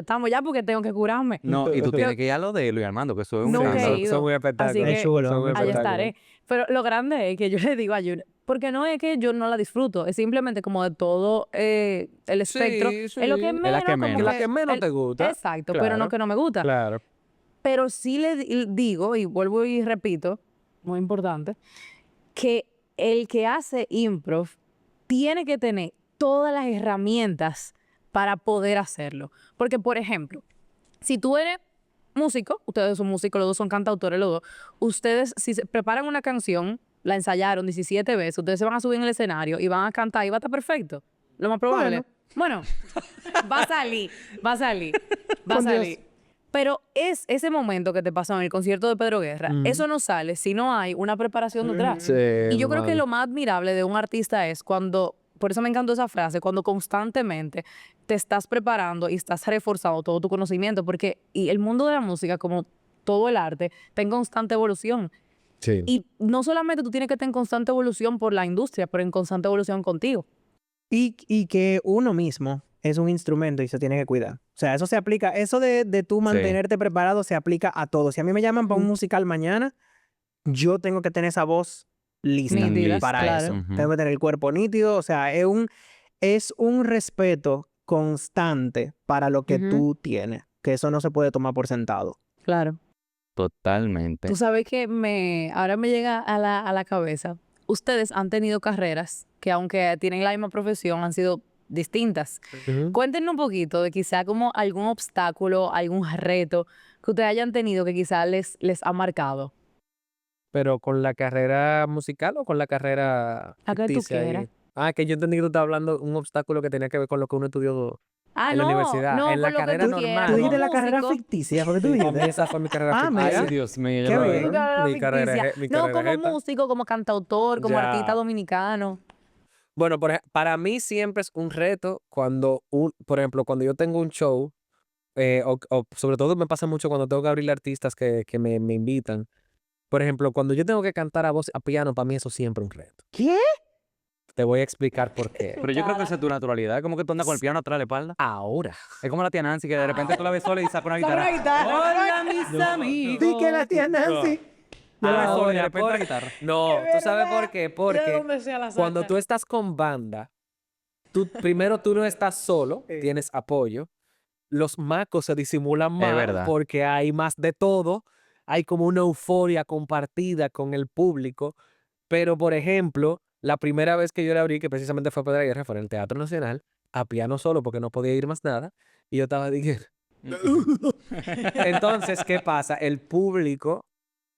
estamos ya porque tengo que curarme. No, y tú tienes que ir a lo de Luis Armando, que eso es un Nunca he escándalo. ido. Son muy espectáculos. Así Es chulo. Son muy Allá espectáculos. estaré. Pero lo grande es que yo le digo a Junior, porque no es que yo no la disfruto, es simplemente como de todo el espectro. Sí, Es lo que sí. menos. la que como menos. La que menos el- te gusta. Exacto, pero no Claro. que no me gusta. Claro. Pero sí le digo, y vuelvo y repito, muy importante, que el que hace improv tiene que tener todas las herramientas para poder hacerlo. Porque, por ejemplo, si tú eres músico, ustedes son músicos, los dos son cantautores, los dos, ustedes si se preparan una canción, la ensayaron 17 veces, ustedes se van a subir en el escenario y van a cantar y va a estar perfecto. Lo más probable. Bueno, va a salir, va a salir, va a Con Dios. salir. Pero es ese momento que te pasó en el concierto de Pedro Guerra, eso no sale si no hay una preparación detrás. Sí, Y yo creo que mano. lo más admirable de un artista es cuando, por eso me encantó esa frase, cuando constantemente te estás preparando y estás reforzando todo tu conocimiento, porque y el mundo de la música, como todo el arte, está en constante evolución. Sí. Y no solamente tú tienes que estar en constante evolución por la industria, pero en constante evolución contigo. Y que uno mismo es un instrumento y se tiene que cuidar. O sea, eso se aplica, eso de tú mantenerte preparado se aplica a todo. Si a mí me llaman para un musical mañana, yo tengo que tener esa voz lista Nítida, para claro. eso. Ujú. Tengo que tener el cuerpo nítido, o sea, es un respeto constante para lo que Ujú. tú tienes, que eso no se puede tomar por sentado. Claro. Totalmente. Tú sabes que ahora me llega a la cabeza. Ustedes han tenido carreras que aunque tienen la misma profesión, han sido distintas. Ujú. Cuéntenos un poquito de quizá como algún obstáculo, algún reto que ustedes hayan tenido que quizá les ha marcado. Pero con la carrera musical o con la carrera La que tú ficticia ahí? quieras. Ah, que yo entendí que tú estabas hablando de un obstáculo que tenía que ver con lo que uno estudió. Ah, En la universidad, no, en la con lo que carrera tú normal. quieras, Tú Ah, dijiste como la carrera músico. ficticia, porque tú A mí dijiste. esa fue mi carrera Ah, ficticia. mira. Ay, Dios mío. Qué yo lo bien. veo. Carrera Mi carrera ficticia. es- mi No, carrera como es esta. músico, como cantautor, como Ya. artista dominicano. Bueno, para mí siempre es un reto cuando, por ejemplo, cuando yo tengo un show, o sobre todo me pasa mucho cuando tengo que abrirle a artistas que me invitan. Por ejemplo, cuando yo tengo que cantar a piano, para mí eso siempre es un reto. ¿Qué? Te voy a explicar por qué. Pero yo creo que esa es tu naturalidad. Como que tú andas con el piano atrás de la espalda. Ahora. Es como la tía Nancy que de repente tú la ves sola y saca una guitarra. guitarra. Hola, mis amigos. Sí que la tía Nancy. Yo la ves sola y de Ahora, repente la guitarra. No, ¿tú sabes por qué? Porque cuando tú estás con banda, primero tú no estás solo, tienes apoyo. Los macos se disimulan más verdad. porque hay más de todo. Hay como una euforia compartida con el público. Pero, por ejemplo, la primera vez que yo le abrí, que precisamente fue Pedro Guerra, fue en el Teatro Nacional, a piano solo porque no podía ir más nada. Y yo estaba diciendo... Entonces, ¿qué pasa? El público,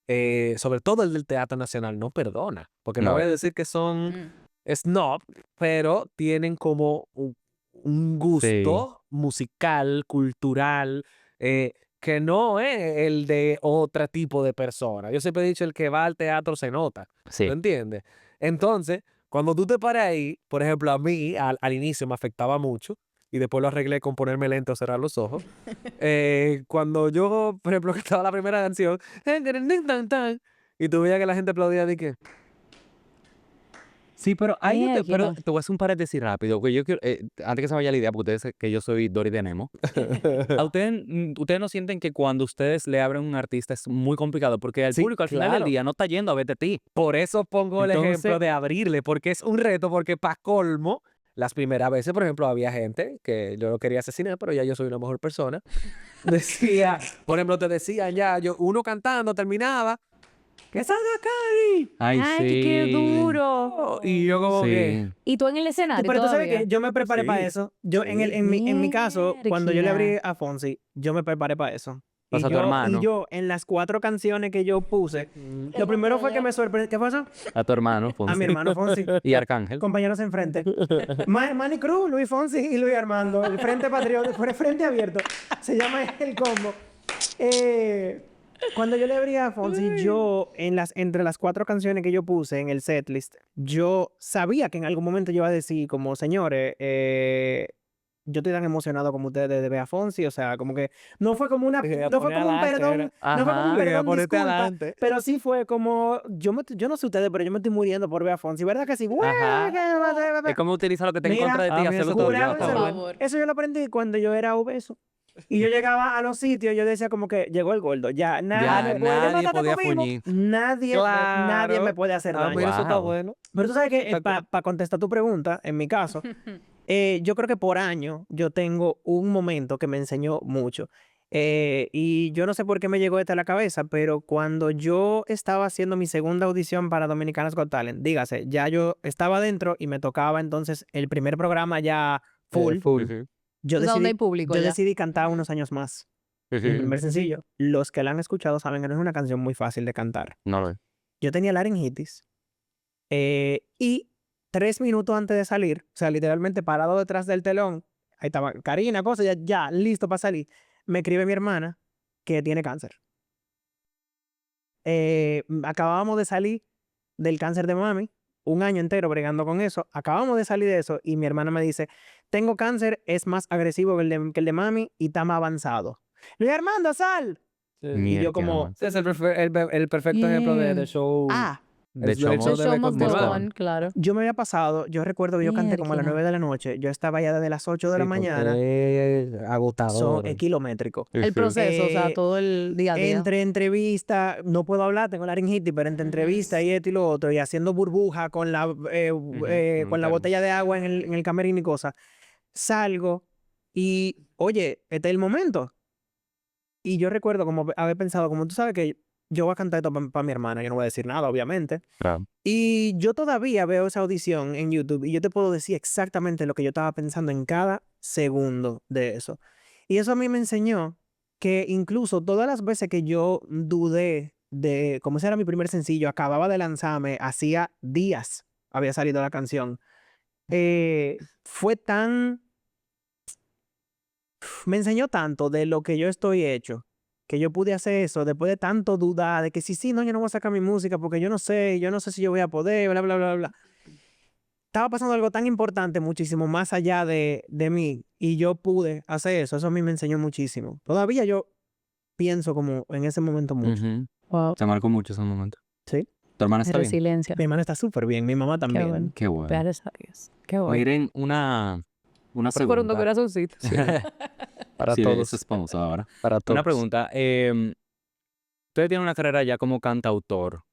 sobre todo el del Teatro Nacional, no perdona. Porque no No. voy a decir que son snob, pero tienen como un gusto musical, cultural, que no es el de otro tipo de persona. Yo siempre he dicho, el que va al teatro se nota. Sí. ¿Tú entiendes? Entonces, cuando tú te paras ahí, por ejemplo, a mí al inicio me afectaba mucho y después lo arreglé con ponerme lento o cerrar los ojos. Cuando yo, por ejemplo, que estaba la primera canción y tú veías que la gente aplaudía de que... Sí, pero Mira, pero Quito. te voy a hacer un paréntesis rápido, porque yo quiero, antes que se vaya la idea, porque ustedes saben que yo soy Dory de Nemo. ¿A ustedes no sienten que cuando ustedes le abren a un artista es muy complicado? Porque el Sí, público al final del claro. día no está yendo a verte a ti. Por eso pongo el Entonces- ejemplo de abrirle, porque es un reto, porque para colmo, las primeras veces, por ejemplo, había gente que yo lo quería asesinar, pero ya yo soy una mejor persona. Decía, por ejemplo, te decían ya, uno cantando terminaba, ¡Que salga Cari! Ay, Ay, sí. qué duro. Y yo como que... Sí. ¿Y tú en el escenario Pero tú sabes todavía? que yo me preparé Sí, para eso. Yo sí. en mi caso, cuando yo le abrí Mierda. a Fonsi, yo me preparé para eso. O sea, tu hermano. Y yo, en las 4 canciones que yo puse, lo primero fue que me sorprendió. ¿Qué pasó? A tu hermano, A Fonsi. mi hermano Fonsi. Y Arcángel. Compañeros enfrente. Manny Cruz, Luis Fonsi y Luis Armando. El frente patriota, frente abierto. Se llama el combo. Cuando yo le abrí a Fonsi, yo, entre las 4 canciones que yo puse en el setlist, yo sabía que en algún momento yo iba a decir, como, señores, yo estoy tan emocionado como ustedes de ver a Fonsi, o sea, como que no fue como una, no fue como un perdón, no fue como un Ajá, perdón, disculpa, pero sí fue como, yo no sé ustedes, pero yo me estoy muriendo por ver a Fonsi, ¿verdad que sí? Ajá. Es como utiliza lo que está en Mira, contra de ti y mira, hacerlo eso tuyo. Jurado, Está por bueno. favor. eso yo lo aprendí cuando yo era obeso. Y yo llegaba a los sitios, yo decía como que llegó el gordo, ya Ya nadie nadie podía fuñir. nadie me puede hacer daño. Mira, eso está Wow. bueno. Pero tú sabes que para contestar tu pregunta, en mi caso, yo creo que por año yo tengo un momento que me enseñó mucho. Y yo no sé por qué me llegó esto a la cabeza, pero cuando yo estaba haciendo mi segunda audición para Dominicanas Got Talent, dígase, ya yo estaba dentro y me tocaba entonces el primer programa ya full. Ujú. Yo O sea, donde hay decidí, público yo ya. decidí cantar unos años más. Mi primer sencillo. Los que la han escuchado saben que no es una canción muy fácil de cantar. No lo es. Yo tenía laringitis y 3 minutos antes de salir, o sea, literalmente parado detrás del telón, ahí estaba Karina, cosa, ya listo para salir, me escribe mi hermana que tiene cáncer. Acabábamos de salir del cáncer de mami, un año entero bregando con eso, acabamos de salir de eso y mi hermana me dice, tengo cáncer, es más agresivo que el de mami y está más avanzado. Luis Armando, sal. Y yo Mierda, como, man. Ese es el perfecto ejemplo de show. De el show show must- The show debe must go continuar. on, claro. yo me había pasado, yo recuerdo que yo canté como a las Mierda. 9 de la noche, yo estaba allá desde las 8 de la Sí, porque mañana, es agotador. son kilométricos. El proceso, o sea, Eh, todo el día a día. Entre entrevistas, no puedo hablar, tengo laringitis, pero entre entrevistas y esto y lo otro, y haciendo burbuja con la, con la termo. botella de agua en el camerino y cosas, salgo y, oye, este es el momento. Y yo recuerdo como haber pensado, como tú sabes que yo voy a cantar esto para mi hermana, yo no voy a decir nada, obviamente. Claro. Y yo todavía veo esa audición en YouTube y yo te puedo decir exactamente lo que yo estaba pensando en cada segundo de eso. Y eso a mí me enseñó que incluso todas las veces que yo dudé de, como ese era mi primer sencillo, acababa de lanzarme, hacía días había salido la canción, fue tan... Me enseñó tanto de lo que yo estoy hecho, que yo pude hacer eso después de tanto dudar, de que sí, no, yo no voy a sacar mi música porque yo no sé si yo voy a poder, bla, bla, bla, bla. Estaba pasando algo tan importante, muchísimo más allá de mí, y yo pude hacer eso. Eso a mí me enseñó muchísimo. Todavía yo pienso como en ese momento mucho. Ujú. Wow. Se marcó mucho ese momento. Sí. ¿Tu hermana está bien? Resiliencia. Mi hermana está súper bien, mi mamá también. bueno. Qué bueno. Gracias a Dios. Qué bueno. Miren, una Eso por un pregunta. corazoncito. Para Sí, todos. eso es famoso ahora. Para todos. Una pregunta. Ustedes tienen una carrera ya como cantautor,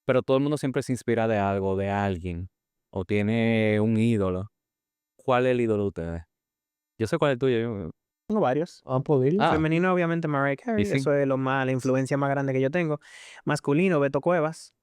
pero todo el mundo siempre se inspira de algo, de alguien, o tiene un ídolo. ¿Cuál es el ídolo de ustedes? Yo sé cuál es el tuyo. Tengo varios. Ah, pues dile. Ah. Femenino, obviamente, Mariah Carey. ¿Y sí? Eso es la influencia más grande que yo tengo. Masculino, Beto Cuevas.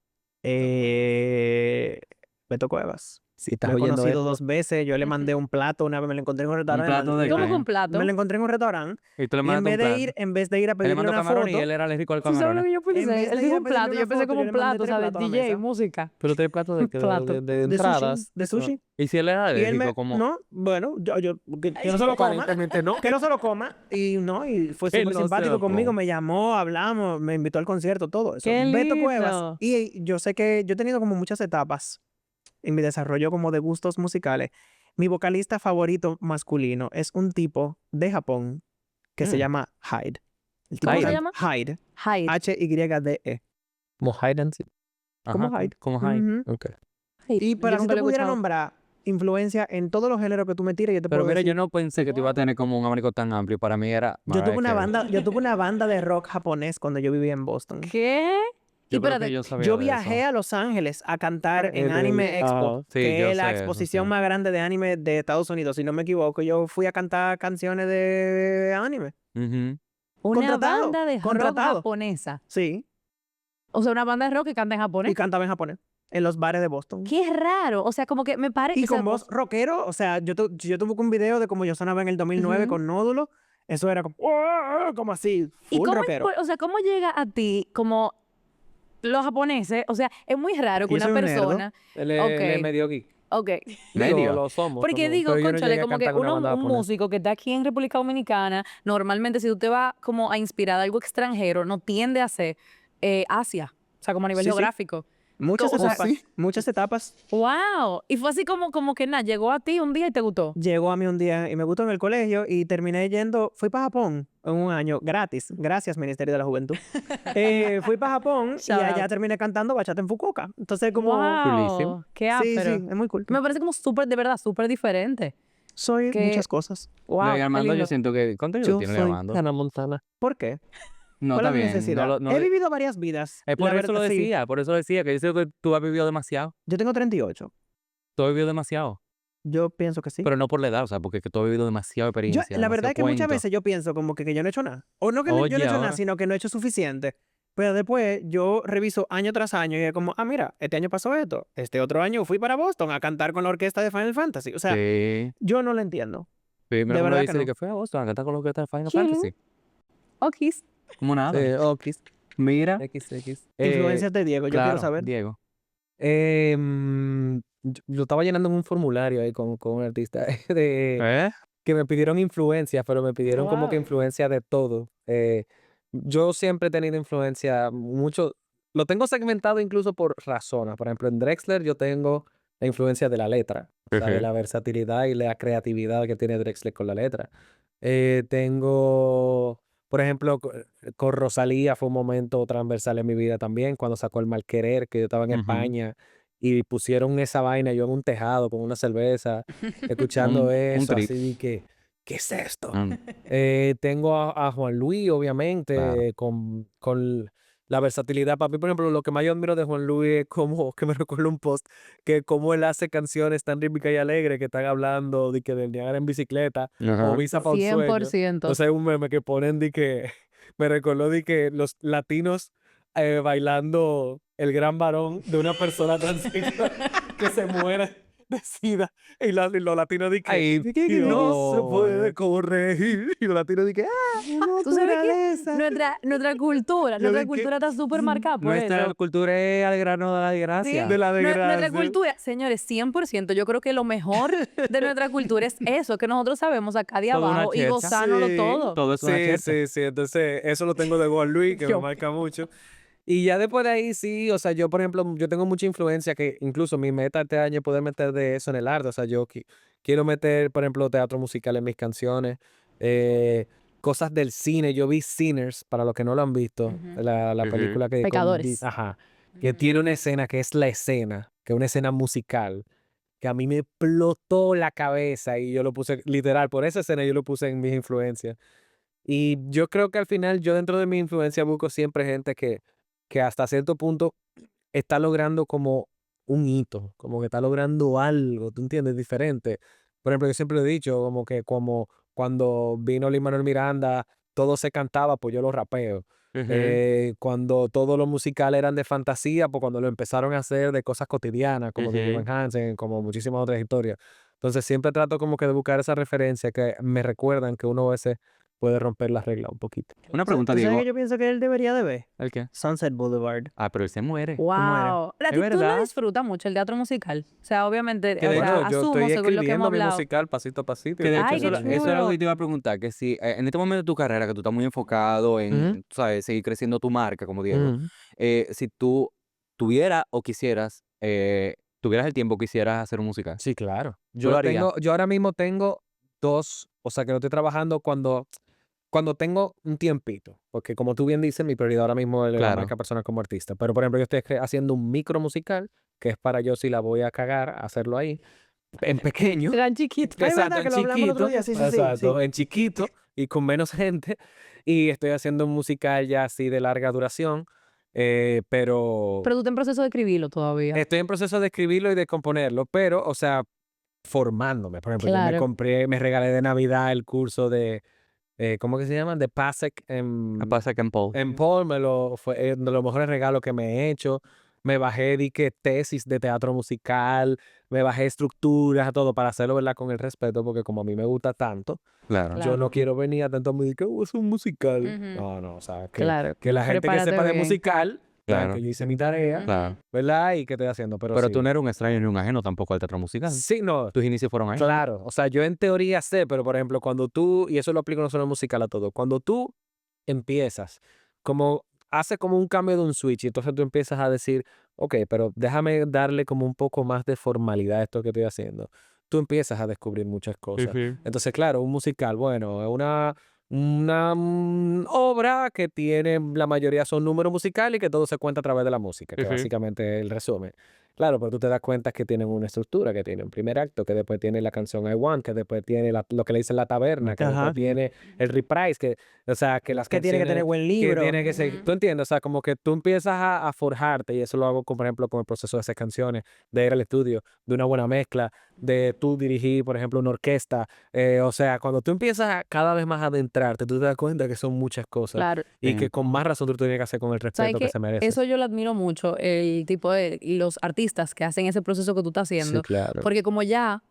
Beto Cuevas. Si estás Lo he oyendo conocido esto. 2 veces. Yo le mandé un plato, una vez me lo encontré en un restaurante. plato de ¿Cómo qué? que un plato? Me lo encontré en un restaurante. Y tú le Y mandaste un plato. en vez de ir a Él le pedirle mandó una camarón foto, y él era alérgico al ¿Tú sabes lo camarón. que yo En vez pensé? de Él ir a dijo un pedirle plato. una Yo pensé foto, como yo un le mandé plato, 3 ¿sabes? platos a la DJ, mesa. música. Pero te plato de qué? Plato. De de entradas. sushi. De sushi. Y si él era Y él alérgico, como... No, bueno, que no se lo coma. Aparentemente no. Que no se lo coma. Y no, y fue Que súper no se simpático lo conmigo. coma. Me llamó, hablamos, me invitó al concierto, todo eso. ¡Qué Beto lindo! Cuevas. Y yo sé que yo he tenido como muchas etapas en mi desarrollo como de gustos musicales. Mi vocalista favorito masculino es un tipo de Japón que se llama Hyde. El tipo ¿Cómo se canta- llama? Hyde. Hyde. H-Y-D-E. Como hide and seek. Como Ajá, Hyde. Como Hyde. Ujú. Ok. Y para Yo si nunca te lo he pudiera escuchado. nombrar influencia en todos los géneros que tú me tires, yo te Pero puedo mira, decir. yo no pensé que te iba a tener como un abanico tan amplio. Para mí era Yo tuve Mariah Carey. una banda de rock japonés cuando yo vivía en Boston. ¿Qué? Y Yo creo espérate, que yo sabía Yo de viajé eso. a Los Ángeles a cantar en El- Anime Expo, Sí, que yo es la sé eso, exposición sí. más grande de anime de Estados Unidos, si no me equivoco. Yo fui a cantar canciones de anime. Ujú. una contratado, banda de rock contratado. japonesa. Sí. O sea, una banda de rock que canta en Y japonés. cantaba en japonés, en los bares de Boston. Qué raro. O sea, como que me parece... Y con voz rockero, o sea, yo tuve un video de cómo yo sonaba en el 2009 Ujú. con Nódulo. Eso era como así, ¿Y full cómo, rockero. o sea, cómo llega a ti como los japoneses? O sea, es muy raro que Yo una soy un nerdo. persona... Él es Ok. medio geek. Ok. Digo, ¿Medio? lo somos. Porque digo, pero yo no cónchale, llegué a como que cantar con una banda un japonesa. músico que está aquí en República Dominicana, normalmente si tú te vas como a inspirar de algo extranjero, no tiende a ser Asia. O sea, como a nivel Sí, sí. geográfico. Muchas O sea, etapas, muchas etapas. ¡Wow! Y fue así como que nada, llegó a ti un día y te gustó. Llegó a mí un día y me gustó en el colegio y terminé yendo, fui para Japón en un año gratis, gracias Ministerio de la Juventud. Fui para Japón y Shout allá out. terminé cantando bachata en Fukuoka. Entonces como, Chulísimo. ¡Wow! ¡Qué sí, ápero! sí, es muy cool. Me parece como súper, de verdad, súper diferente. Soy Que- muchas cosas. ¡Wow! No, y qué Armando, yo lindo. siento que... ¿Cuánto Yo tiene soy Armando? Hannah Montana. ¿Por qué? No, ¿Cuál está es la bien. necesidad? No, no, He vivido varias vidas. es por la eso lo verdad, sí. decía, por eso lo decía, que yo sé que tú has vivido demasiado. Yo tengo 38. Tú has vivido demasiado. Yo pienso que sí. Pero no por la edad, o sea, porque que tú has vivido demasiada Yo, experiencia, la verdad demasiado es que muchas cuento. veces yo pienso como que yo no he hecho nada. O no que yo no he Oye, hecho nada, ahora. sino que no he hecho suficiente. Pero después yo reviso año tras año y es como, ah, mira, este año pasó esto. Este otro año fui para Boston a cantar con la orquesta de Final Fantasy. O sea, Sí. yo no lo entiendo. Sí, mira de cómo lo verdad dice, que de no. que fue a Boston a cantar con lo que está en Final ¿Quién? Fantasy. Okis. Como nada. Okis. Mira. XX. Influencias de Diego, yo quiero Claro, saber. Diego. Yo estaba llenando un formulario ahí con un artista de que me pidieron influencias, pero me pidieron como que Wow. influencia de todo. Yo siempre he tenido influencia mucho, lo tengo segmentado incluso por razones. Por ejemplo, en Drexler yo tengo la influencia de la letra, o sea, de Ujú. la versatilidad y la creatividad que tiene Drexler con la letra. Tengo, por ejemplo, con Rosalía fue un momento transversal en mi vida también, cuando sacó El Mal Querer, que yo estaba en Ujú. España y pusieron esa vaina yo en un tejado con una cerveza, escuchando Un eso, trip. así que, ¿qué es esto? Mm, Tengo a Juan Luis, claro. obviamente, con la versatilidad. Para mí, por ejemplo, lo que más yo admiro de Juan Luis es como, que me recuerdo un post, que cómo él hace canciones tan rítmicas y alegres que están hablando de que del Niágara en bicicleta o Ajá. Visa para un sueño. 100%. Entonces hay un meme que ponen de que, me recordó de que los latinos bailando El Gran Varón de una persona transexual que se muere de sida. Y los latinos de que, Ay, no se puede Dios. corregir. Y los latinos de que, ¿Tú sabes qué? Naturaleza. Nuestra cultura, Yo nuestra de que- cultura está súper marcada por Nuestra eso. cultura es al grano de la Sí. desgracia. de la Nuestra desgracia. cultura, señores, 100%. Yo creo que lo mejor de nuestra cultura es eso, que nosotros sabemos acá de Toda una abajo y chercha. gozárnoslo Sí, todo. Todo es una Sí, chercha. sí. Entonces, eso lo tengo de Juan Luis, que me Yo. marca mucho. Y ya después de ahí, sí, o sea, yo, por ejemplo, yo tengo mucha influencia que incluso mi meta este año es poder meter de eso en el arte. O sea, yo quiero meter, por ejemplo, teatro musical en mis canciones, cosas del cine. Yo vi Sinners, para los que no lo han visto, Ujú. la Ujú. película que... Pecadores. Ajá. Que tiene una escena que es la escena, que es una escena musical, que a mí me explotó la cabeza y yo lo puse, literal, por esa escena yo lo puse en mis influencias. Y yo creo que al final yo dentro de mi influencia busco siempre gente que hasta cierto punto está logrando como un hito, como que está logrando algo, ¿tú entiendes? Diferente. Por ejemplo, yo siempre he dicho como que como cuando vino Lin-Manuel Miranda, todo se cantaba, pues yo lo rapeo. Ujú. Cuando todos los musicales eran de fantasía, pues cuando lo empezaron a hacer de cosas cotidianas, como de Ujú. Van Hansen, como muchísimas otras historias. Entonces siempre trato como que de buscar esa referencia que me recuerdan que uno a veces puede romper las reglas un poquito. Una pregunta, ¿Tú sabes Diego. que yo pienso que él debería de ver? ¿El qué? Sunset Boulevard. Ah, pero él se muere. Wow. Es Tú lo verdad. disfrutas mucho el teatro musical. O sea, obviamente, Que o de sea, hecho, Yo asumo estoy según lo que hemos escribiendo mi hablado. musical pasito a pasito. Que de hecho, Ay, qué eso era algo chulo. que te iba a preguntar, que si en este momento de tu carrera, que tú estás muy enfocado en, Ujú, tú sabes, seguir creciendo tu marca como Diego, ujú. si tú tuvieras o quisieras, tuvieras el tiempo, quisieras hacer un musical, Sí, claro. ¿tú lo harías? Yo ahora mismo tengo dos, o sea, que lo estoy trabajando cuando tengo un tiempito, porque como tú bien dices, mi prioridad ahora mismo es la Claro. marca personal como artista. Pero, por ejemplo, yo estoy haciendo un micro musical, que es para yo, si la voy a cagar, hacerlo ahí, en pequeño. Gran chiquito. Ay, Exacto, verdad en que lo hablamos el otro chiquito. día. Sí, sí, sí, Exacto, sí. en chiquito y con menos gente. Y estoy haciendo un musical ya así de larga duración, pero Pero tú estás en proceso de escribirlo todavía. estoy en proceso de escribirlo y de componerlo, pero, o sea, formándome. Por ejemplo, yo Claro. me regalé de Navidad el curso de ¿cómo que se llama? De Pasek Me pasa que en Paul. en Paul, fue de los mejores regalos que me he hecho. Me bajé, di que tesis de teatro musical, me bajé estructuras, todo para hacerlo, ¿verdad? Con el respeto, porque como a mí me gusta tanto, Claro. yo Claro. no quiero venir a tanto me que es un musical. Ujú. No, o sea, Claro. que la gente que Prepárate sepa de bien. musical, vean Claro. que yo hice mi tarea, Claro. ¿verdad? Y que estoy haciendo, pero Pero sí. tú no eres un extraño ni un ajeno tampoco al teatro musical. Sí, no, Tus inicios fueron ahí. claro. O sea, yo en teoría sé, pero por ejemplo, cuando tú, y eso lo aplico no solo en musical a todo, cuando tú empiezas, como hace como un cambio de un switch, y entonces tú empiezas a decir, ok, pero déjame darle como un poco más de formalidad a esto que estoy haciendo. Tú empiezas a descubrir muchas cosas. Entonces, claro, un musical, bueno, es una obra que tiene, la mayoría son números musicales y que todo se cuenta a través de la música, que Ujú. básicamente es el resumen. Claro, pero tú te das cuenta que tienen una estructura, que tiene un primer acto, que después tiene la canción I Want, que después tiene lo que le dicen la taberna, que Ajá. después tiene el reprise, que, o sea, que las Que tiene que tener canciones buen que libro. tiene que ser, ¿tú entiendes? O sea, como que tú empiezas a forjarte, y eso lo hago, por ejemplo, con el proceso de hacer canciones, de ir al estudio, de una buena mezcla, de tú dirigir, por ejemplo, una orquesta. O sea, cuando tú empiezas cada vez más a adentrarte, tú te das cuenta que son muchas cosas Claro. y Sí. que con más razón tú tienes que hacer con el ¿Sabes respeto que qué? se merece. Eso yo lo admiro mucho, el tipo de los artistas que hacen ese proceso que tú estás Sí, haciendo. claro. Porque como ya,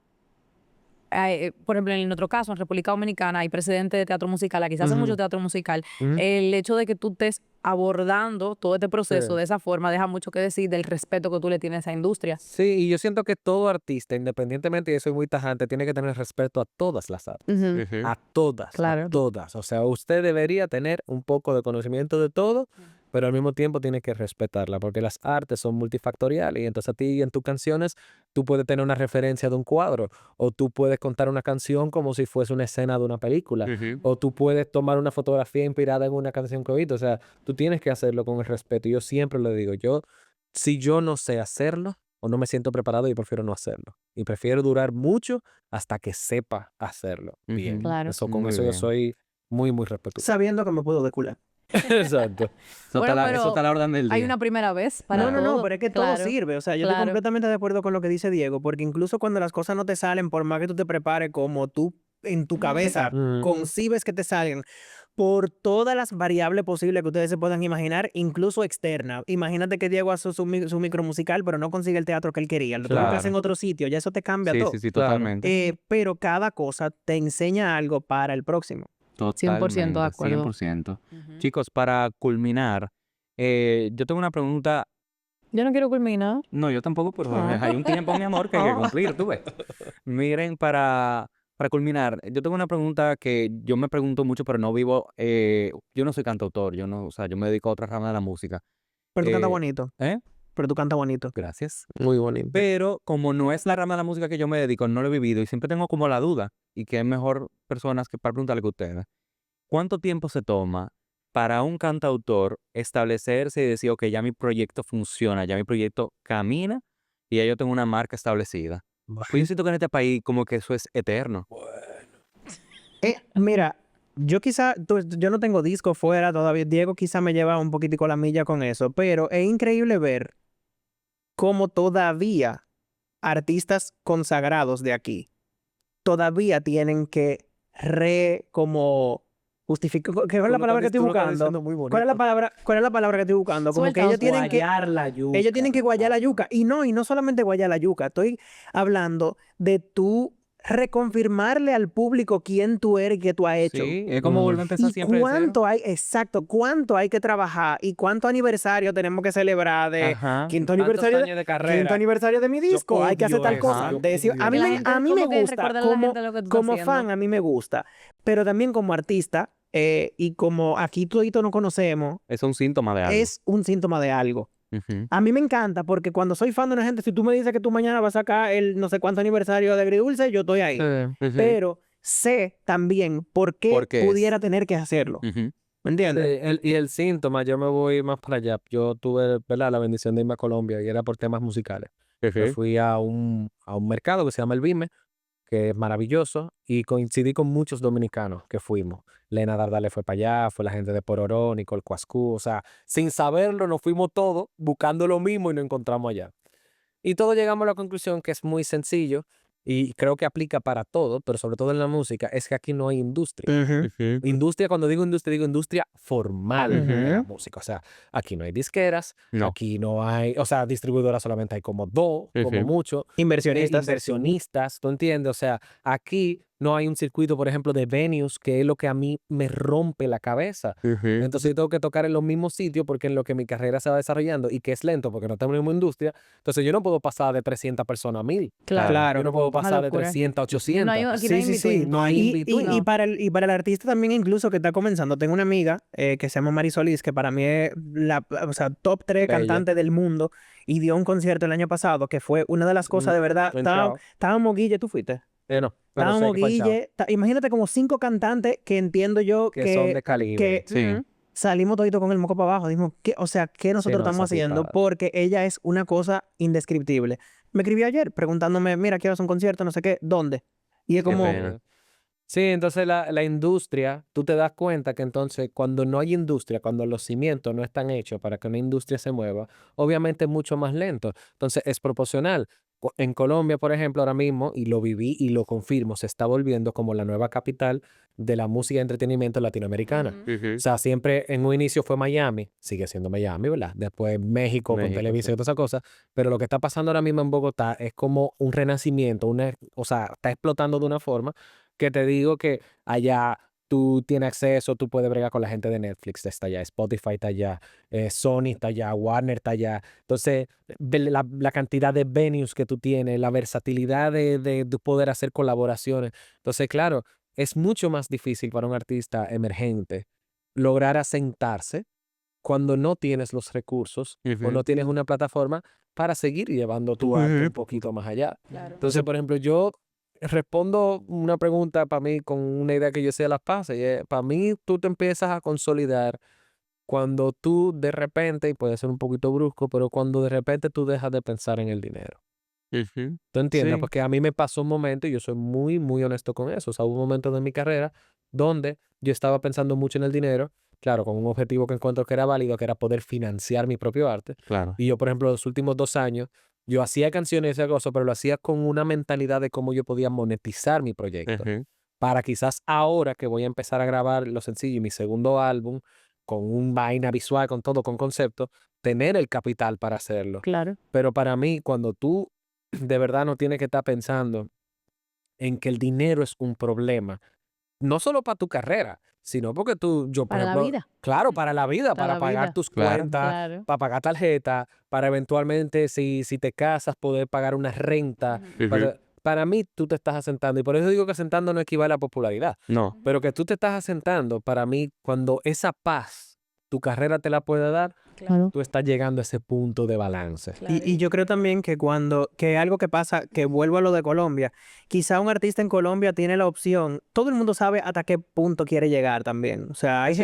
por ejemplo, en nuestro caso, en República Dominicana, hay precedentes de teatro musical, aquí se hace mucho Ujú. teatro musical. Ujú. El hecho de que tú estés abordando todo este proceso Sí. de esa forma deja mucho que decir del respeto que tú le tienes a esa industria. Sí, y yo siento que todo artista, independientemente, y eso es muy tajante, tiene que tener respeto a todas las artes. Ujú. A todas, Claro. a todas. O sea, usted debería tener un poco de conocimiento de todo, pero al mismo tiempo tiene que respetarla, porque las artes son multifactoriales y entonces a ti en tus canciones tú puedes tener una referencia de un cuadro, o tú puedes contar una canción como si fuese una escena de una película, o tú puedes tomar una fotografía inspirada en una canción que oíste. O sea, tú tienes que hacerlo con el respeto. Y yo siempre lo digo, si yo no sé hacerlo o no me siento preparado, yo prefiero no hacerlo. Y prefiero durar mucho hasta que sepa hacerlo bien. Claro. Con Muy eso yo bien. soy muy, muy respetuoso. Sabiendo que me puedo decular. Exacto. Eso, Bueno, eso pero está a la orden del día. hay una primera vez para No, todo. pero es que todo Claro. sirve. O sea, yo estoy claro. completamente de acuerdo con lo que dice Diego, porque incluso cuando las cosas no te salen, por más que tú te prepares, como tú en tu cabeza Ujú. concibes que te salgan, por todas las variables posibles que ustedes se puedan imaginar, incluso externa. Imagínate que Diego hace su micro musical, pero no consigue el teatro que él quería. Lo tuvo que hacer Claro. en otro sitio. Ya eso te cambia Sí, todo. sí, sí, Claro. totalmente. Pero cada cosa te enseña algo para el próximo. 100% de acuerdo. 100%. Ujú. Chicos, para culminar, yo tengo una pregunta. Yo no quiero culminar. No, yo tampoco, pero Ah. hay un tiempo, mi amor, que hay que cumplir, tú ves. Miren, para culminar, yo tengo una pregunta que yo me pregunto mucho, pero no vivo, yo no soy cantautor, o sea, yo me dedico a otra rama de la música. Pero tú cantas Eh, bonito. ¿Eh? Pero tú cantas bonito. Gracias. Muy bonito. Pero como no es la rama de la música que yo me dedico, no lo he vivido y siempre tengo como la duda, y que es mejor personas que para preguntarle que ustedes, ¿cuánto tiempo se toma para un cantautor establecerse y decir, ok, ya mi proyecto funciona, ya mi proyecto camina y ya yo tengo una marca establecida? Pues yo siento que en este país como que eso es eterno. Mira, yo no tengo disco fuera todavía. Diego quizá me lleva un poquitico la milla con eso, pero es increíble ver cómo todavía artistas consagrados de aquí todavía tienen que como justificar. ¿Cuál es la palabra que estoy buscando? ¿Cuál es la palabra que estoy buscando? Como que Suelta, ellos tienen que Guayar la yuca. ellos tienen que guayar la yuca. Y no solamente guayar la yuca. Estoy hablando de tú reconfirmarle al público quién tú eres y qué tú has hecho. Sí, es como volver a empezar Y siempre de cero. cuánto hay que trabajar y cuánto aniversario tenemos que celebrar de Ajá. quinto Tantos aniversario años de carrera. quinto aniversario de mi disco, hay que hacer odio tal eso, cosa. yo De decir, odio a mí Que la me, gente a mí como me que gusta, recuerda a la como, gente lo que tú estás como haciendo. fan, a mí me gusta, pero también como artista, y como aquí todito nos conocemos, Es un síntoma de algo. es un síntoma de algo. Ujú. A mí me encanta porque cuando soy fan de una gente, si tú me dices que tú mañana vas a sacar el no sé cuánto aniversario de Agridulce, yo estoy ahí. Ujú. Pero sé también por qué ¿Por qué es? pudiera tener que hacerlo. Ujú. ¿Me entiendes? Y el síntoma, yo me voy más para allá. Yo tuve, ¿verdad?, la bendición de irme a Colombia y era por temas musicales. Me Ujú. fui a un mercado que se llama El Bime, que es maravilloso, y coincidí con muchos dominicanos que fuimos. Lena Dardale fue para allá, fue la gente de Pororó, Nicole Cuascú. O sea, sin saberlo, nos fuimos todos buscando lo mismo y nos encontramos allá. Y todos llegamos a la conclusión que es muy sencillo y creo que aplica para todo, pero sobre todo en la música, es que aquí no hay industria. Ujú. Industria, cuando digo industria formal de la Ujú. música. O sea, aquí no hay disqueras, No. aquí no hay, o sea, distribuidoras solamente hay como 2, como Ujú. mucho. Inversionistas. Inversionistas, ¿tú entiendes? O sea, aquí no hay un circuito, por ejemplo, de venues, que es lo que a mí me rompe la cabeza. Ujú. Entonces yo tengo que tocar en los mismos sitios porque en lo que mi carrera se va desarrollando y que es lento porque no tenemos industria, entonces yo no puedo pasar de 300 personas a 1000. Claro. Yo no puedo pasar de locura. 300 a 800. No hay, aquí no hay Sí, sí, sí. in-between. No hay Y, in-between. y para el artista también incluso que está comenzando, tengo una amiga que se llama Mari Solís, que para mí es o sea, top 3 Bella. cantante del mundo y dio un concierto el año pasado que fue una de las cosas de verdad. No he entrado. Estábamos Guille, ¿tú fuiste? No, pero sé Estábamos que fue el chavo, Guille, imagínate como 5 cantantes que entiendo yo que son de calibre. que Sí. Ujú. salimos todito con el moco para abajo. Dijimos, ¿qué, o sea, ¿qué nosotros no, estamos esa haciendo? tipa. Porque ella es una cosa indescriptible. Me escribió ayer preguntándome, mira, quiero hacer un concierto, no sé qué, ¿dónde? Y es Qué como, pena. Sí, entonces la industria, tú te das cuenta que entonces cuando no hay industria, cuando los cimientos no están hechos para que una industria se mueva, obviamente es mucho más lento. Entonces es proporcional. En Colombia, por ejemplo, ahora mismo, y lo viví y lo confirmo, se está volviendo como la nueva capital de la música y entretenimiento latinoamericana. Ujú. O sea, siempre en un inicio fue Miami, sigue siendo Miami, ¿verdad? Después México con México, Televisa sí. y todas esas cosas, pero lo que está pasando ahora mismo en Bogotá es como un renacimiento, o sea, está explotando de una forma que te digo que allá tú tienes acceso, tú puedes bregar con la gente de Netflix, está allá, Spotify está allá, Sony está allá, Warner está allá. Entonces, la cantidad de venues que tú tienes, la versatilidad de poder hacer colaboraciones. Entonces, claro, es mucho más difícil para un artista emergente lograr asentarse cuando no tienes los recursos o Ujú. no tienes una plataforma para seguir llevando tu arte un poquito más allá. Claro. Entonces, por ejemplo, yo respondo una pregunta para mí con una idea que yo sé de las pases. Y es, para mí, tú te empiezas a consolidar cuando tú de repente, y puede ser un poquito brusco, pero cuando de repente tú dejas de pensar en el dinero. Ujú. ¿Tú entiendes? Sí. Porque a mí me pasó un momento, y yo soy muy, muy honesto con eso. O sea, hubo un momento de mi carrera donde yo estaba pensando mucho en el dinero, claro, con un objetivo que encuentro que era válido, que era poder financiar mi propio arte. Claro. Y yo, por ejemplo, los últimos 2 años, yo hacía canciones y ese gozo, pero lo hacía con una mentalidad de cómo yo podía monetizar mi proyecto. Ujú. Para quizás ahora que voy a empezar a grabar los sencillos y mi segundo álbum, con un vaina visual, con todo, con concepto, tener el capital para hacerlo. Claro. Pero para mí, cuando tú de verdad no tienes que estar pensando en que el dinero es un problema, no solo para tu carrera, sino porque yo, por Para la ejemplo, vida. claro, para la vida, Para para la pagar vida. tus Claro. cuentas, Claro. para pagar tarjeta, para eventualmente, si te casas, poder pagar una renta. Ujú. Para mí, tú te estás asentando, y por eso digo que asentando no equivale a popularidad, No. pero que tú te estás asentando, para mí, cuando esa paz tu carrera te la puede dar, Claro. tú estás llegando a ese punto de balance. Y yo creo también que algo que pasa, que vuelvo a lo de Colombia, quizá un artista en Colombia tiene la opción, todo el mundo sabe hasta qué punto quiere llegar también. O sea, hay Sí.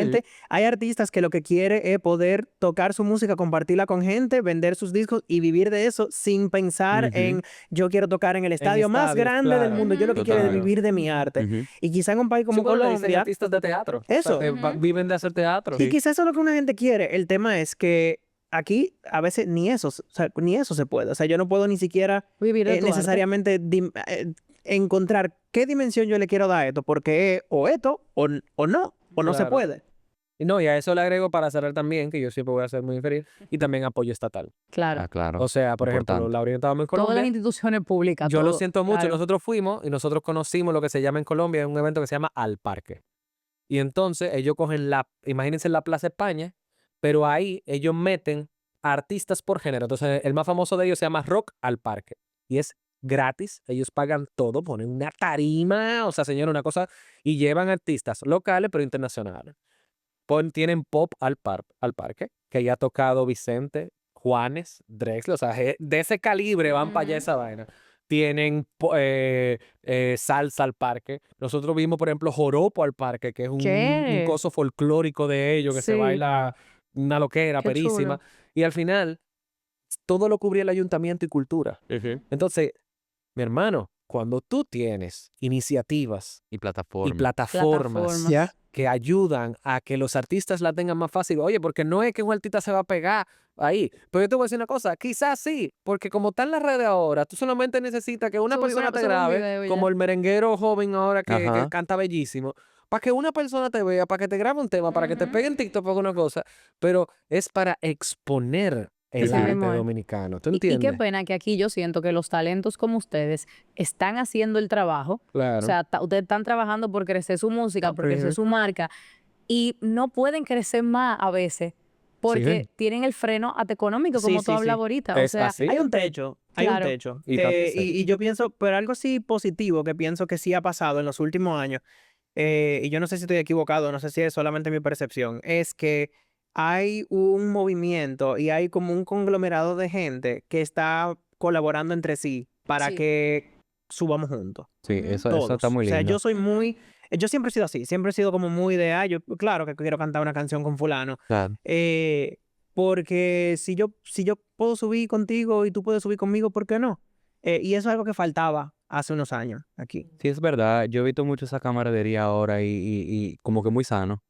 hay artistas que lo que quiere es poder tocar su música, compartirla con gente, vender sus discos y vivir de eso sin pensar Ujú. en yo quiero tocar en el estadio más estadios, grande del claro. mundo, yo lo que quiero es Total. vivir de mi arte. Ujú. Y quizá en un país como Sí, bueno, le dicen Colombia, artistas de teatro. Eso. O sea, viven de hacer teatro. y quizás eso es lo que una gente quiere. El tema es que aquí a veces ni eso, o sea, ni eso se puede. O sea, yo no puedo ni siquiera Vivir de tu arte. necesariamente encontrar qué dimensión yo le quiero dar a esto, porque es o esto o no, o no se Claro. puede. Y no, y a eso le agrego para cerrar también, que yo siempre voy a ser muy infeliz, y también apoyo estatal. Claro. Ah, claro. O sea, por ejemplo, Importante. la orientábamos en Todas las Colombia. instituciones públicas. Yo lo todo. siento mucho, Claro. nosotros fuimos y nosotros conocimos lo que se llama en Colombia, un evento que se llama Al Parque. Y entonces ellos cogen imagínense la Plaza España, pero ahí ellos meten artistas por género. Entonces el más famoso de ellos se llama Rock al Parque. Y es gratis, ellos pagan todo, ponen una tarima, o sea, señor, una cosa, y llevan artistas locales pero internacionales. Tienen pop al parque, que ya ha tocado Vicente, Juanes, Drexler, o sea, de ese calibre van para allá Ujú. esa vaina. Tienen salsa al parque. Nosotros vimos, por ejemplo, joropo al parque, que es un ¿Qué? coso folclórico de ellos, que se Sí. baila una loquera, Qué perísima. chulo. Y al final, todo lo cubría el ayuntamiento y cultura. Ujú. Entonces, mi hermano, cuando tú tienes iniciativas Y y plataforma. plataformas Plataformas. ¿Ya? que ayudan a que los artistas la tengan más fácil. Oye, porque no es que un artista se va a pegar ahí. Pero yo te voy a decir una cosa, quizás sí, porque como está en las redes ahora, tú solamente necesitas que una persona te subir un grabe, video y como ya. el merenguero joven ahora que Ajá. canta bellísimo, para que una persona te vea, para que te grabe un tema, para que te Ujú. pegue en TikTok o alguna cosa, pero es para exponer el Así arte mismo es. dominicano. ¿Tú Y qué entiendes? pena que aquí yo siento que los talentos como ustedes están haciendo el trabajo. O Claro. sea, ustedes están trabajando por crecer su música, por crecer Ujú. su marca, y no pueden crecer más a veces porque tienen el freno hasta económico, Sí, como tú sí, hablabas sí. ahorita. O Es sea, así. Hay un techo, hay un Claro. techo. Y tanto sé. Y yo pienso, pero algo sí positivo que pienso que sí ha pasado en los últimos años, y yo no sé si estoy equivocado, no sé si es solamente mi percepción, es que hay un movimiento y hay como un conglomerado de gente que está colaborando entre sí para Sí. que subamos juntos. Sí, Ujú. eso Todos. está muy O sea, lindo. yo soy muy, yo siempre he sido así, siempre he sido como muy de, yo, claro que quiero cantar una canción con fulano, Claro. porque si yo puedo subir contigo y tú puedes subir conmigo, ¿por qué no? Y eso es algo que faltaba hace unos años aquí. Sí, es verdad. Yo he visto mucho esa camaradería ahora y como que muy sano.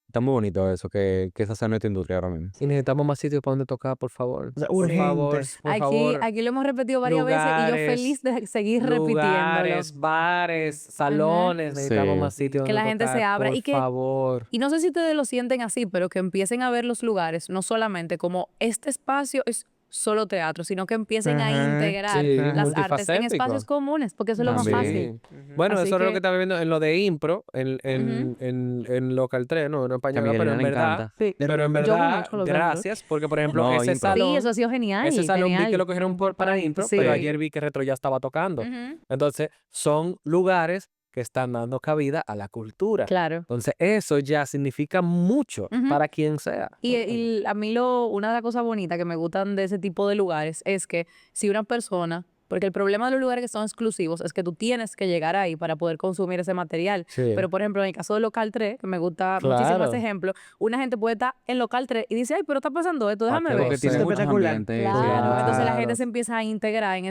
Está muy bonito eso, que esa sea nuestra industria ahora mismo. Y necesitamos más sitios para donde tocar, por favor. O sea, Por favor, urgente. por Aquí, favor. aquí lo hemos repetido varias veces y yo Lugares, feliz de seguir repitiéndolo. Lugares, bares, salones, necesitamos Sí. más sitios Que donde la gente se tocar, abra por y que- favor. Y no sé si ustedes lo sienten así, pero que empiecen a ver los lugares, no solamente como este espacio es solo teatro, sino que empiecen a Ajá, integrar sí, las artes en multifacético. espacios comunes, porque eso es lo más También. fácil. Sí. Bueno, Así eso es lo que- que estaba viendo en lo de impro, en Local 3, ¿no? En Que a español, Miguelina pero en le verdad, encanta. Sí. pero en Yo verdad, conozco los de impro. gracias, porque por ejemplo, No, ese impro. salón, Sí, eso ha sido genial. ese salón vi que genial. lo cogieron para impro, Sí. pero ayer vi que Retro ya estaba tocando. Ujú. Entonces, son lugares que están dando cabida a la cultura. Claro. Entonces, eso ya significa mucho Ujú. para quien sea. Y a mí una de las cosas bonitas que me gustan de ese tipo de lugares es que si una persona, porque el problema de los lugares que son exclusivos es que tú tienes que llegar ahí para poder consumir ese material. Sí. Pero, por ejemplo, en el caso de Local 3, que me gusta muchísimo Claro. ese ejemplo, una gente puede estar en Local 3 y dice, ay, pero está pasando esto, déjame que ver. lo Porque tiene sé. muchos Espectacular. ambientes. Claro, sí. entonces la gente Claro. se empieza a integrar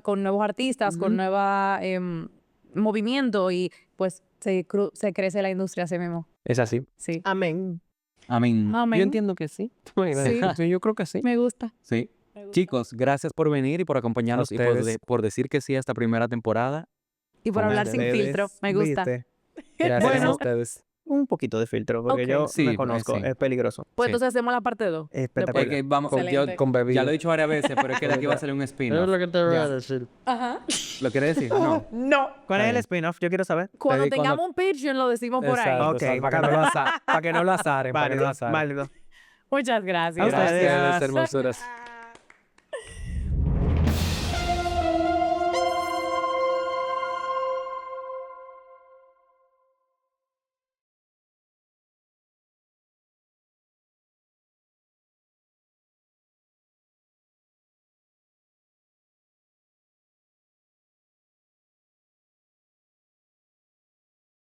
con nuevos artistas, con Ujú. nueva movimiento y pues se crece la industria así mismo. Es así. Sí. Amén. Amén. Amén. Yo entiendo que sí. ¿Tú imaginas? Sí. Sí, yo creo que sí. Me gusta. Sí. Chicos, gracias por venir y por acompañarnos y ustedes. por decir que sí a esta primera temporada. Y por Con hablar sin Ustedes, filtro, me gusta. ¿viste? Gracias Bueno. a ustedes. Un poquito de filtro, porque Ok. yo Sí, me conozco, sí. es peligroso. Pues Sí. entonces hacemos la parte 2. Espectacular. Es que vamos, yo Excelente. Con bebida. ya lo he dicho varias veces, pero es que de aquí va a salir un Es spin-off. lo que te voy a Ya. decir. Ajá. ¿Lo quieres decir? No. No. ¿Cuál es el bien. spin-off? Yo quiero saber. Cuando Te di cuando- tengamos un Patreon lo decimos por ahí. Exacto, Ok, exacto, para que no lo azaren. Para que no lo azaren. Válido, válido. Muchas gracias. A ustedes. Gracias, hermosuras.